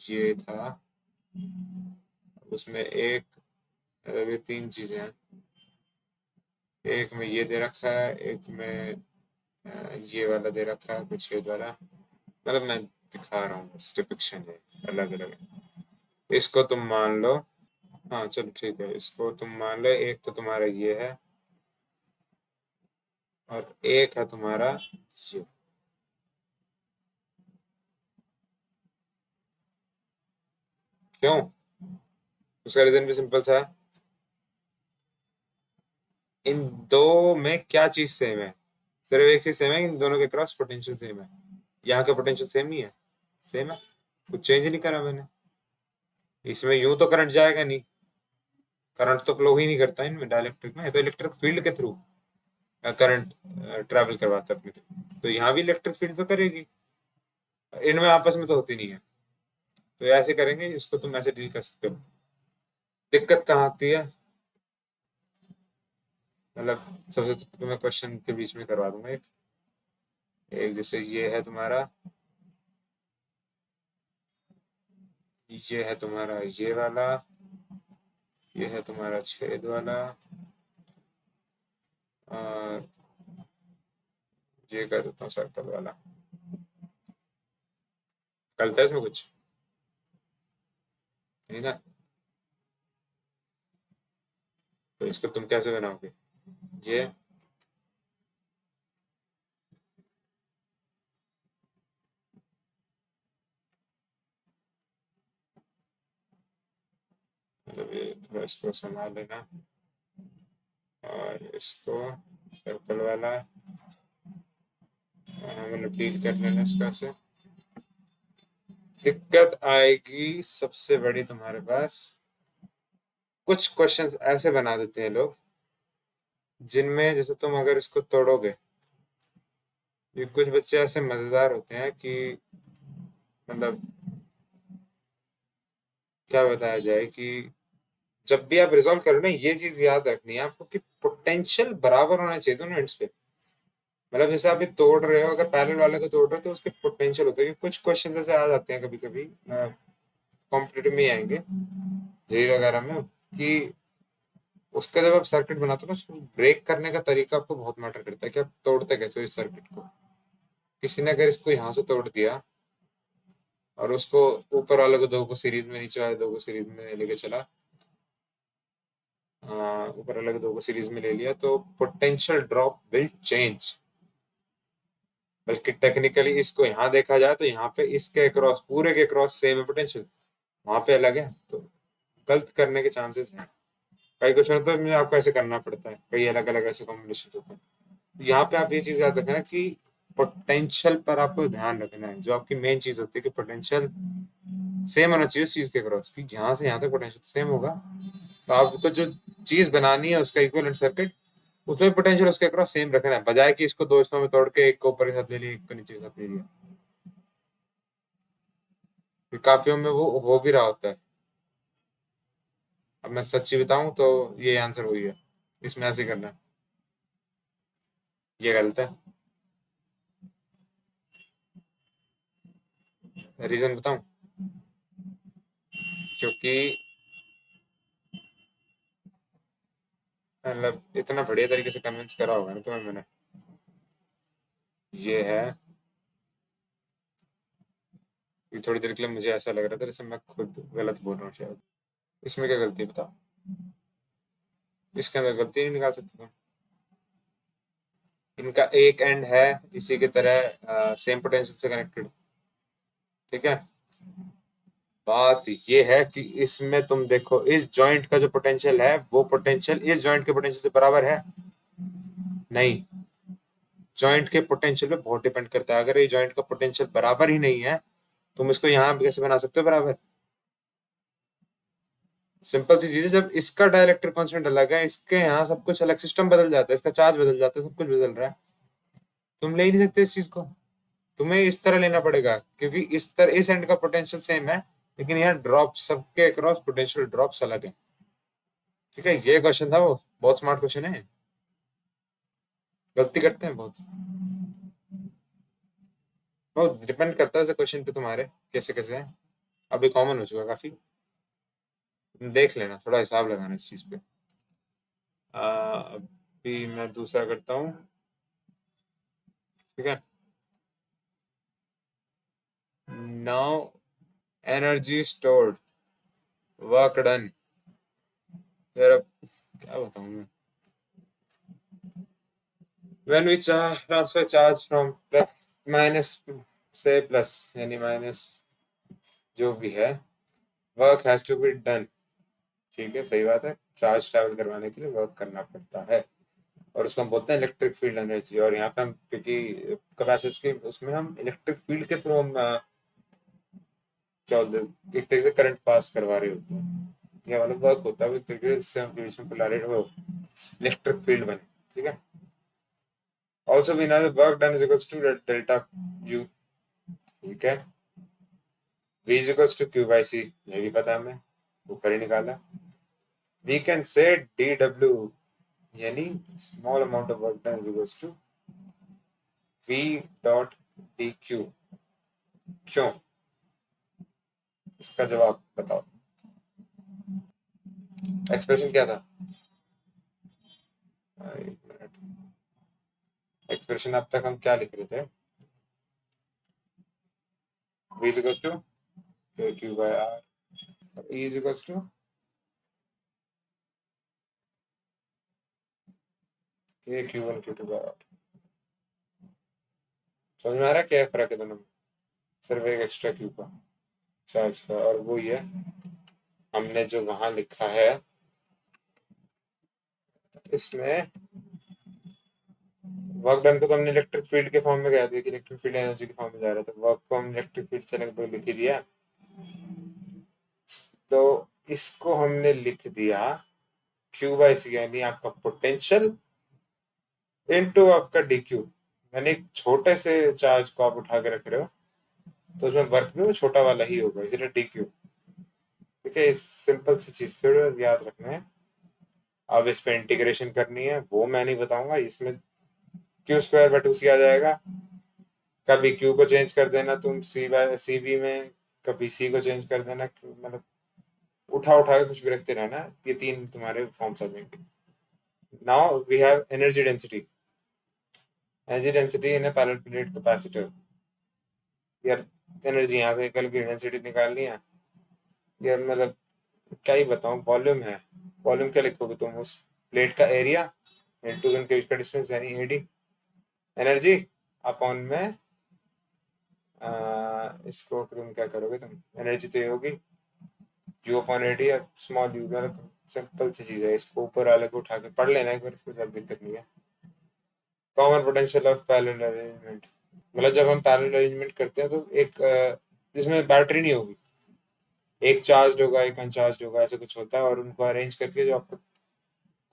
ये था, उसमें एक, मतलब ये 3 चीजें हैं, एक में ये दे रखा है, एक में ये वाला दे रखा है कुछ ये वाला, मतलब मैं दिखा रहा हूँ, डिपिक्शन है, अलग अलग है। इसको तुम मान लो, हाँ चलो ठीक है, इसको तुम मान लो, एक तो तुम्हारा ये है और एक है तुम्हारा ये। क्यों? उसका रीजन भी सिंपल सा है, इन दो में क्या चीज सेम है, सिर्फ एक चीज सेम है, इन दोनों के क्रॉस पोटेंशियल सेम है। यहाँ का पोटेंशियल सेम नहीं है, सेम है, कुछ चेंज नहीं करा मैंने। इसमें यूं तो करंट जाएगा नहीं, करंट तो फ्लो ही नहीं करता इनमें, डाइलेक्ट्रिक में तो इलेक्ट्रिक फील्ड के थ्रू करंट ट्रैवल करवाता है अपने थ्रू, तो यहाँ भी इलेक्ट्रिक फील्ड तो करेगी, इनमें आपस में तो होती नहीं है। तो ऐसे करेंगे, इसको तुम ऐसे डील कर सकते हो। दिक्कत कहाँ आती है, मतलब सबसे तो मैं क्वेश्चन के बीच में करवा दूंगा एक, एक जैसे ये है तुम्हारा, ये है तुम्हारा ये वाला, ये है तुम्हारा छेद वाला, और ये कर देता हूँ सर्कल वाला। चलता है इसमें कुछ नहीं ना, तो इसको तुम कैसे बनाओगे, ये मतलब ये थोड़ा इसको संभाल लेना, और इसको सर्कल वाला मतलब डील कर लेना इसका से। दिक्कत आएगी सबसे बड़ी तुम्हारे पास, कुछ क्वेश्चंस ऐसे बना देते हैं लोग जिनमें जैसे तुम अगर इसको तोड़ोगे, ये कुछ बच्चे ऐसे मजेदार होते हैं कि मतलब क्या बताया जाए कि जब भी आप रिजॉल्व करो ना, ये चीज याद रखनी है आपको कि पोटेंशियल बराबर होना चाहिए दोनों एंड्स पे। मतलब जैसे आप ये तोड़ रहे हो, अगर पैरेलल वाले को तोड़ रहे हो तो उसके पोटेंशियल होता है, कि कुछ क्वेश्चन ऐसे आ जाते हैं कभी कभी, कॉम्पिटेटिव में ही आएंगे, जेई वगैरह में, कि उसका जब आप सर्किट बनाते हो ना, उसको ब्रेक करने का तरीका आपको बहुत मैटर करता है कि आप तोड़ते कैसे हो इस सर्किट को। किसी ने अगर इसको यहाँ से तोड़ दिया और उसको ऊपर वाले को दो को सीरीज में, नीचे वाले दो को सीरीज में लेके चला, ऊपर वाले को दो को सीरीज में ले लिया, तो पोटेंशियल ड्रॉप विल चेंज। बल्कि टेक्निकली इसको यहाँ देखा जाए तो यहाँ पे इसके अक्रॉस, पूरे के अक्रॉस सेम है पोटेंशियल, वहां पे अलग है, तो गलत करने के चांसेस हैं। कई क्वेश्चन तो में आपको ऐसे करना पड़ता है, कई अलग अलग ऐसे कॉम्बिनेशन होते हैं। यहाँ पे आप ये चीज याद रखना कि पोटेंशियल पर आपको ध्यान रखना है, जो आपकी मेन चीज होती है कि पोटेंशियल सेम होना चाहिए उस चीज के क्रॉस, कि यहाँ से यहाँ तक पोटेंशियल सेम होगा, तो आपको जो चीज बनानी है उसका इक्विवेलेंट सर्किट, उसमें पोटेंशियल उसके क्रॉस सेम रखना है, बजाय कि इसको दो हिस्सों में तोड़ के एक को ऊपर के साथ ले लिया, एक को नीचे के साथ ले लिया। फिर काफियों में वो हो भी रहा होता है। अब मैं सच्ची बताऊं तो ये आंसर वही है, इसमें ऐसे करना है। ये गलत है। रीजन बताऊं? क्योंकि मतलब इतना बढ़िया तरीके से कन्विंस करा होगा ना तुम्हें मैंने। ये है कि थोड़ी देर के लिए मुझे ऐसा लग रहा था जैसे मैं खुद गलत बोल रहा हूँ शायद। इसमें क्या गलती है बताओ? इसके अंदर गलती नहीं निकाल सकते तुम? इनका एक एंड है इसी की तरह सेम पोटेंशियल से कनेक्टेड, ठीक है। बात ये है कि इसमें तुम देखो, इस जॉइंट का जो पोटेंशियल है वो पोटेंशियल इस जॉइंट के पोटेंशियल से बराबर है? नहीं। जॉइंट के पोटेंशियल पे बहुत डिपेंड करता है। अगर ये जॉइंट का पोटेंशियल बराबर ही नहीं है, तुम इसको यहाँ कैसे बना सकते हो बराबर? सिंपल सी चीज है, जब इसका डाइलेक्ट्रिक कांस्टेंट अलग है, इसके यहाँ सब कुछ अलग, सिस्टम बदल जाता है, इसका चार्ज बदल जाता है, सब कुछ बदल रहा है। तुम ले ही नहीं सकते इस चीज को। तुम्हें इस तरह लेना पड़ेगा, क्योंकि इस तरह इस एंड का पोटेंशियल सेम है, लेकिन यहाँ ड्रॉप सबके अक्रॉस पोटेंशियल ड्रॉप्स अलग है। ठीक है, ये क्वेश्चन था वो, बहुत स्मार्ट क्वेश्चन है। गलती करते हैं बहुत, बहुत डिपेंड करता है क्वेश्चन पे तुम्हारे कैसे कैसे है। अभी कॉमन हो चुका काफी, देख लेना, थोड़ा हिसाब लगाना इस चीज पे। अभी मैं दूसरा करता हूँ, ठीक है। Now energy stored, work done. यार अब क्या बताऊं मैं। when we transfer charge from plus minus से प्लस, यानी माइनस जो भी है, work has to be done. ठीक है, सही बात है, चार्ज ट्रैवल करवाने के लिए वर्क करना पड़ता है, और उसको हम बोलते हैं इलेक्ट्रिक फील्ड एनर्जी। और यहाँ पे हम, क्योंकि कैपेसिटर के उसमें हम इलेक्ट्रिक फील्ड के थ्रू हम क्या बोलते हैं, एक तरीके से करंट पास करवा रहे होते हैं, ये वाला वर्क होता है, एक तरीके से इससे हम बीच में पोलैरिटी वो इलेक्ट्रिक फील्ड बने। ठीक है। Also we know the work done is equals to delta U. ठीक है। V is equals to Q by C, ये भी पता है हमें, ऊपर ही निकाला। We can say dW, यानी small amount of work done is equals to V dot dQ। क्यों? इसका जवाब बताओ। एक्सप्रेशन क्या था? एक मिनट, एक्सप्रेशन अब तक हम क्या लिख रहे थे? V is equals to KQ by R, E is equals to KQ1 Q2 by R। समझ में आ रहा है क्या फर्क है दोनों में? सिर्फ एक एक्स्ट्रा क्यू का चार्ज का, और वो ये हमने जो वहां लिखा है इसमें वर्क डन को तो हमने इलेक्ट्रिक फील्ड के फॉर्म में गया था कि इलेक्ट्रिक फील्ड एनर्जी के फॉर्म में जा रहा था, वर्क को हम इलेक्ट्रिक फील्ड से लिख ही दिया, तो इसको हमने लिख दिया क्यू बाई सी, यानी आपका पोटेंशियल इनटू आपका डी क्यू। यानी एक छोटे से चार्ज को आप उठा के रख रहे हो, तो उसमें वर्क भी वो छोटा वाला ही होगा, इसलिए डी क्यू। ठीक है, इस सिंपल सी चीज थोड़ा याद रखना है। अब इस पे इंटीग्रेशन करनी है, वो मैं नहीं बताऊंगा, इसमें क्यू स्क्वायर बाय टू सी आ जाएगा। कभी क्यू को चेंज कर देना तुम सी बाय सी बी में, कभी सी को चेंज कर देना, मतलब उठा उठा के कुछ भी रखते रहना, ये 3 तुम्हारे फॉर्म्स आ जाएंगे। Now we have energy density. Energy density in a parallel plate capacitor. यार एनर्जी यहाँ से कल की डेंसिटी निकालनी है यार, मतलब क्या ही बताऊँ, वॉल्यूम है। वॉल्यूम क्या लिखोगे तुम, उस प्लेट का एरिया इंटू उनके बीच का डिस्टेंस यानी एडी। एनर्जी अपॉन में इसको तुम क्या करोगे, तुम एनर्जी तो ये होगी यू अपॉन एडी, अब स्मॉल यू, मतलब सिंपल सी चीज़ है, इसको ऊपर वाले को उठा के पढ़ लेना एक बार, इसको ज़्यादा दिक्कत नहीं है। Common potential of parallel arrangement, मतलब जब हम पैरेलल अरेंजमेंट करते हैं तो एक जिसमें बैटरी नहीं होगी, एक चार्ज होगा एक अनचार्ज होगा, ऐसा कुछ होता है, और उनको अरेंज करके जो आपको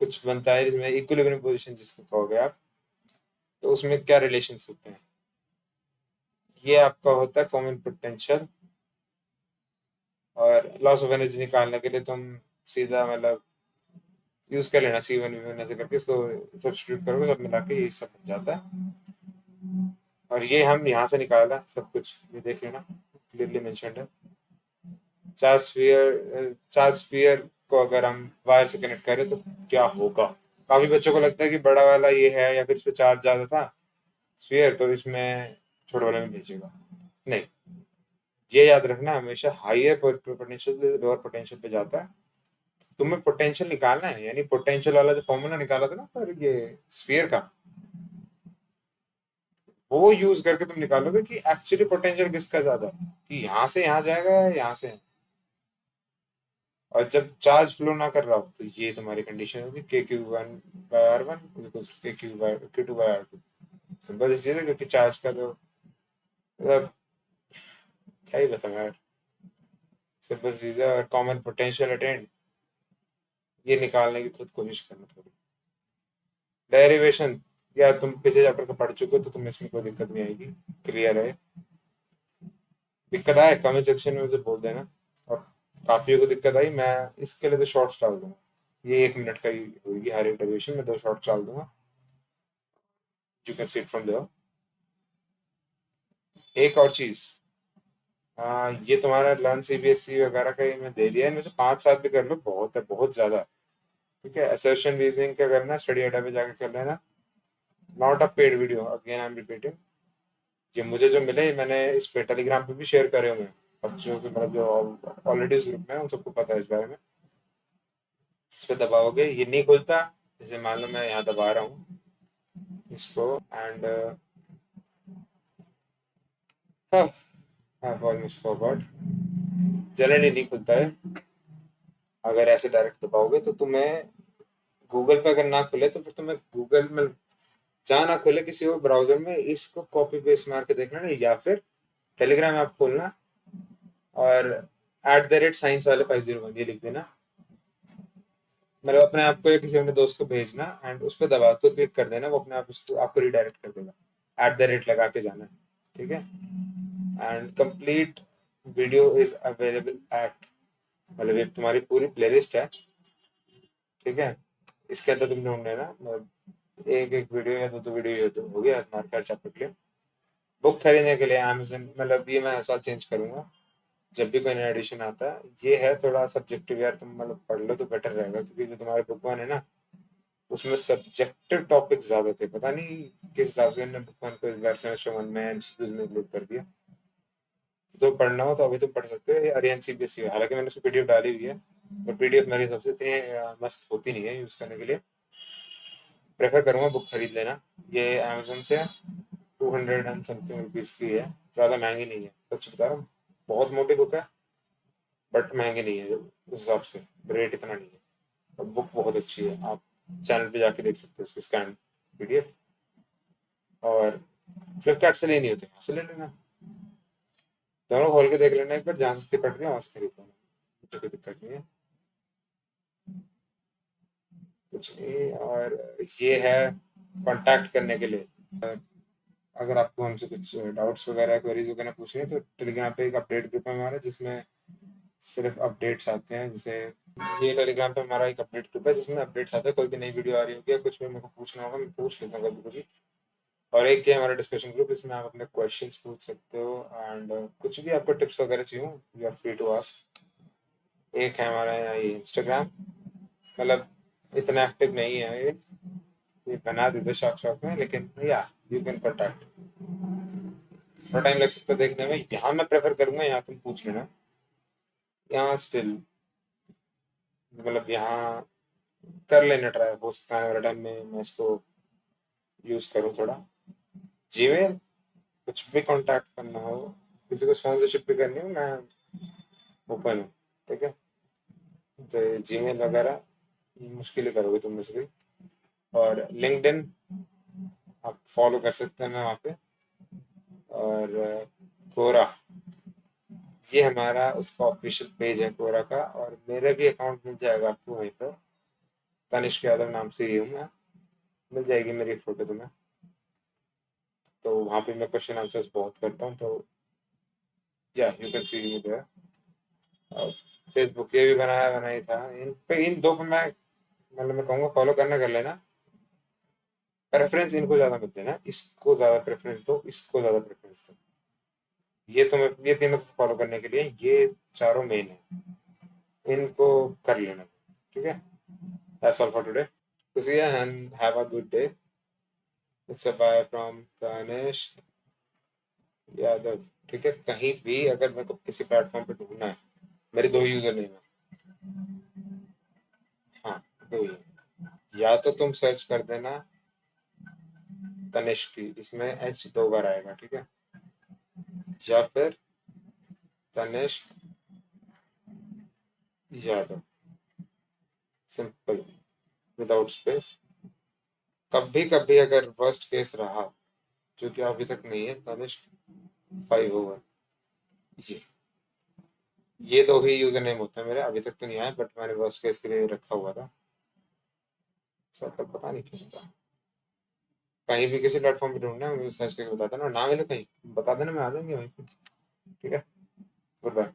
कुछ बनता है जिसमें इक्विलिब्रियम पोजीशन जिसको कहोगे आप, तो उसमें क्या रिलेशंस होते हैं, ये आपका होता है कॉमन पोटेंशियल। और लॉस ऑफ एनर्जी निकालने के लिए तुम सीधा मतलब यूज कर लेना C1 V1 ऐसे करके, इसको सब्स्टिट्यूट करोगे, सब मिला के ये सब बन जाता है। और ये हम यहाँ से निकाला सब कुछ, ये देख लेना क्लियरली मेंशन्ड है। चार्ज स्फीयर को अगर हम वायर से कनेक्ट करें तो क्या होगा। काफी बच्चों को लगता है कि बड़ा वाला ये है या फिर इस पे चार्ज ज्यादा था स्फीयर, तो इसमें छोटे वाले में भेजेगा। नहीं, ये याद रखना, हमेशा हाईयर पोटेंशियल से लोअर पोटेंशियल पे जाता है। तुम्हें पोटेंशियल निकालना है, यानी पोटेंशियल वाला जो फॉर्मूला निकाला था ना पर ये स्फीयर का, वो यूज करके तुम निकालोगे कि एक्चुअली पोटेंशियल किसका ज्यादा है, कि यहाँ से यहाँ जाएगा या यहाँ से। और जब चार्ज फ्लो ना कर रहा हो तो ये तुम्हारी कंडीशन होगी Q1/R1 Q2/R2। सिंपल सी चीज है, क्योंकि चार्ज का तो मतलब क्या ही बताऊं यार, सिंपल चीज है। और कॉमन पोटेंशियल अटेंड, ये निकालने की खुद कोशिश करना थोड़ी। डेरिवेशन, या तुम पिछले चैप्टर को पढ़ चुके हो तो तुम्हें इसमें कोई दिक्कत नहीं आएगी, क्लियर है। दिक्कत आए कमेंट सेक्शन में मुझे बोल देना। और काफियों को दिक्कत आई, मैं इसके लिए तो शॉर्ट्स डाल दूंगा, ये 1 मिनट का ही होगी हर एक डेरिवेशन में, 2 शॉर्ट्स डाल दूंगा, you can see it from there. एक और चीज, हाँ ये तुम्हारा लर्न CBSE वगैरह का ये मैं दे दिया है, इनमें से 5-7 भी कर लो, बहुत है, बहुत ज्यादा। ठीक है, असर्शन रीजनिंग क्या करना, स्टडी अड्डा पे जाके कर लेना। Not a paid video, again I am repeating, ये मुझे जो मिले मैंने इस पे टेलीग्राम पे भी शेयर करे हुए हैं बच्चों के, मतलब जो ऑलरेडी उस ग्रुप में है उन सबको पता है इस बारे में। इस पे दबाओगे ये नहीं खुलता, जैसे मान लो मैं यहाँ दबा रहा हूँ इसको, एंड ऑलमोस्ट फॉरगॉट, जनरली नहीं खुलता है। अगर ऐसे डायरेक्ट दबाओगे तो तुम्हें गूगल पे अगर ना खुले तो फिर तुम्हें गूगल में जहाँ ना खुले किसी और ब्राउजर में इसको कॉपी पेस्ट मार के देखना, नहीं या फिर टेलीग्राम ऐप खोलना और @साइंस वाले 501 ये लिख देना, मतलब अपने आप को या किसी अपने दोस्त को भेजना, एंड उस पर दबा के क्लिक कर देना, वो अपने आप उसको आपको रिडायरेक्ट कर देगा, लगा के जाना है। ठीक है, and complete video is available at, मतलब ये तुम्हारी पूरी प्लेलिस्ट है। ठीक है, इसके अंदर तुम ढूंढ लेना, मतलब एक एक वीडियो या दो वीडियो ये तो हो गया तुम्हारे हर चैप्टर के लिए। बुक खरीदने के लिए अमेजन, मतलब ये मैं हर साल चेंज करूंगा जब भी कोई नया एडिशन आता है। ये है थोड़ा सब्जेक्टिव यार, तुम मतलब पढ़ लो तो बेटर रहेगा, क्योंकि जो तुम्हारे बुक वन है ना उसमें सब्जेक्टिव टॉपिक ज्यादा थे, पता नहीं किस हिसाब से इन्होंने बुक वन को इस बार सेमेस्टर 1 में MCQs में इंक्लूड कर दिया। तो पढ़ना हो तो अभी तुम पढ़ सकते हो, ये आर्यन CBSE है, हालांकि मैंने उसकी PDF डाली हुई है, पर PDF मेरे हिसाब से इतनी मस्त होती नहीं है यूज करने के लिए। प्रेफर करूंगा बुक खरीद लेना, ये अमेजोन से 200 एंड समथिंग रुपीज की है, ज़्यादा महंगी नहीं है, सच बता रहा हूँ। बहुत मोटी बुक है बट महंगी नहीं है उस हिसाब से, रेट इतना नहीं है। और बुक बहुत अच्छी है, आप चैनल पे जाके देख सकते हो उसकी स्कैन PDF। और फ्लिपकार्ट से लेनी होती है यहाँ से ले लेना, दोनों खोल के देख लेना एक बार, जहाँ सस्ती पड़ रही है वहाँ से खरीद लेना, मुझे कोई दिक्कत नहीं है, कुछ नहीं। और ये है कांटेक्ट करने के लिए, अगर आपको हमसे कुछ डाउट्स वगैरह क्वेरीज वगैरह पूछनी है तो टेलीग्राम पे एक अपडेट ग्रुप है हमारा, जिसमें सिर्फ अपडेट्स आते हैं। जैसे ये टेलीग्राम पे हमारा एक अपडेट ग्रुप है जिसमें अपडेट्स आते हैं, कोई भी नई वीडियो आ रही होगी या कुछ भी मेरे को पूछना होगा मैं पूछ लेता हूँ कभी कभी। और एक है हमारा डिस्कशन ग्रुप, इसमें आप अपने क्वेश्चंस पूछ सकते हो, एंड कुछ भी आपको टिप्स वगैरह चाहिए you are free to ask. एक है हमारा यहाँ ये इंस्टाग्राम, मतलब इतना एक्टिव नहीं है ये बना देते शौक शौक में, लेकिन या यू कैन कॉन्टैक्ट। थोड़ा टाइम लग सकता है देखने में। यहाँ मैं प्रेफर करूंगा, यहाँ तुम पूछ लेना। यहाँ स्टिल मतलब यहाँ कर लेना ट्राई, हो सकता है मेरे टाइम में मैं इसको यूज करूँ थोड़ा। जीमेल, कुछ भी कांटेक्ट करना हो, किसी को स्पॉन्सरशिप भी करनी हो, मैं ओपन हूँ। ठीक है, तो जीमेल वगैरह मुश्किल ही करोगे तुम में से भी। और लिंक्डइन आप फॉलो कर सकते हैं ना वहाँ पे। और कोरा, ये हमारा उसका ऑफिशियल पेज है कोरा का, और मेरे भी अकाउंट मिल जाएगा आपको वहीं पर। तनिष्क यादव नाम से ही हूँ मैं, मिल जाएगी मेरी एक फोटो तुम्हें। तो वहाँ पे मैं क्वेश्चन आंसर्स बहुत करता हूँ, तो या you can see me there. और फेसबुक ये भी बनाया था, इन पे इन दो पे मैं मतलब मैं कहूँगा फॉलो करना कर लेना। प्रेफरेंस इनको ज़्यादा मत देना, इसको ज़्यादा प्रेफरेंस दो, इसको ज़्यादा प्रेफरेंस दो। ये तुम्हें ये तीनों तो फॉलो करने के लिए, ये चारों मेन है, इनको कर लेना। ठीक है, दैट्स ऑल फॉर टुडे। तो see and have a good day. It's a bye from Tanish Yadav. ठीक है, कहीं भी अगर मेरे को किसी प्लेटफॉर्म पे ढूंढना है, मेरे दो यूजर नेम है। हाँ, दो ही है। या तो तुम सर्च कर देना तनिष्क की, इसमें एच दो बार आएगा। ठीक है, या फिर Tanishk Yadav, simple, without space. कभी कभी अगर वर्स्ट केस रहा, जो कि अभी तक नहीं है, तनिष्क 501, ये दो ही यूजर नेम होते हैं मेरे। अभी तक तो नहीं आया, बट मैंने वर्स्ट केस के लिए रखा हुआ था। सर्कल पता नहीं क्यों होता। कहीं भी किसी प्लेटफॉर्म पे ढूंढना है मुझे सर्च करके बता देना, और ना मिले कहीं बता देना, मैं आ जाएंगे वहीं पे। ठीक है, गुड बाय।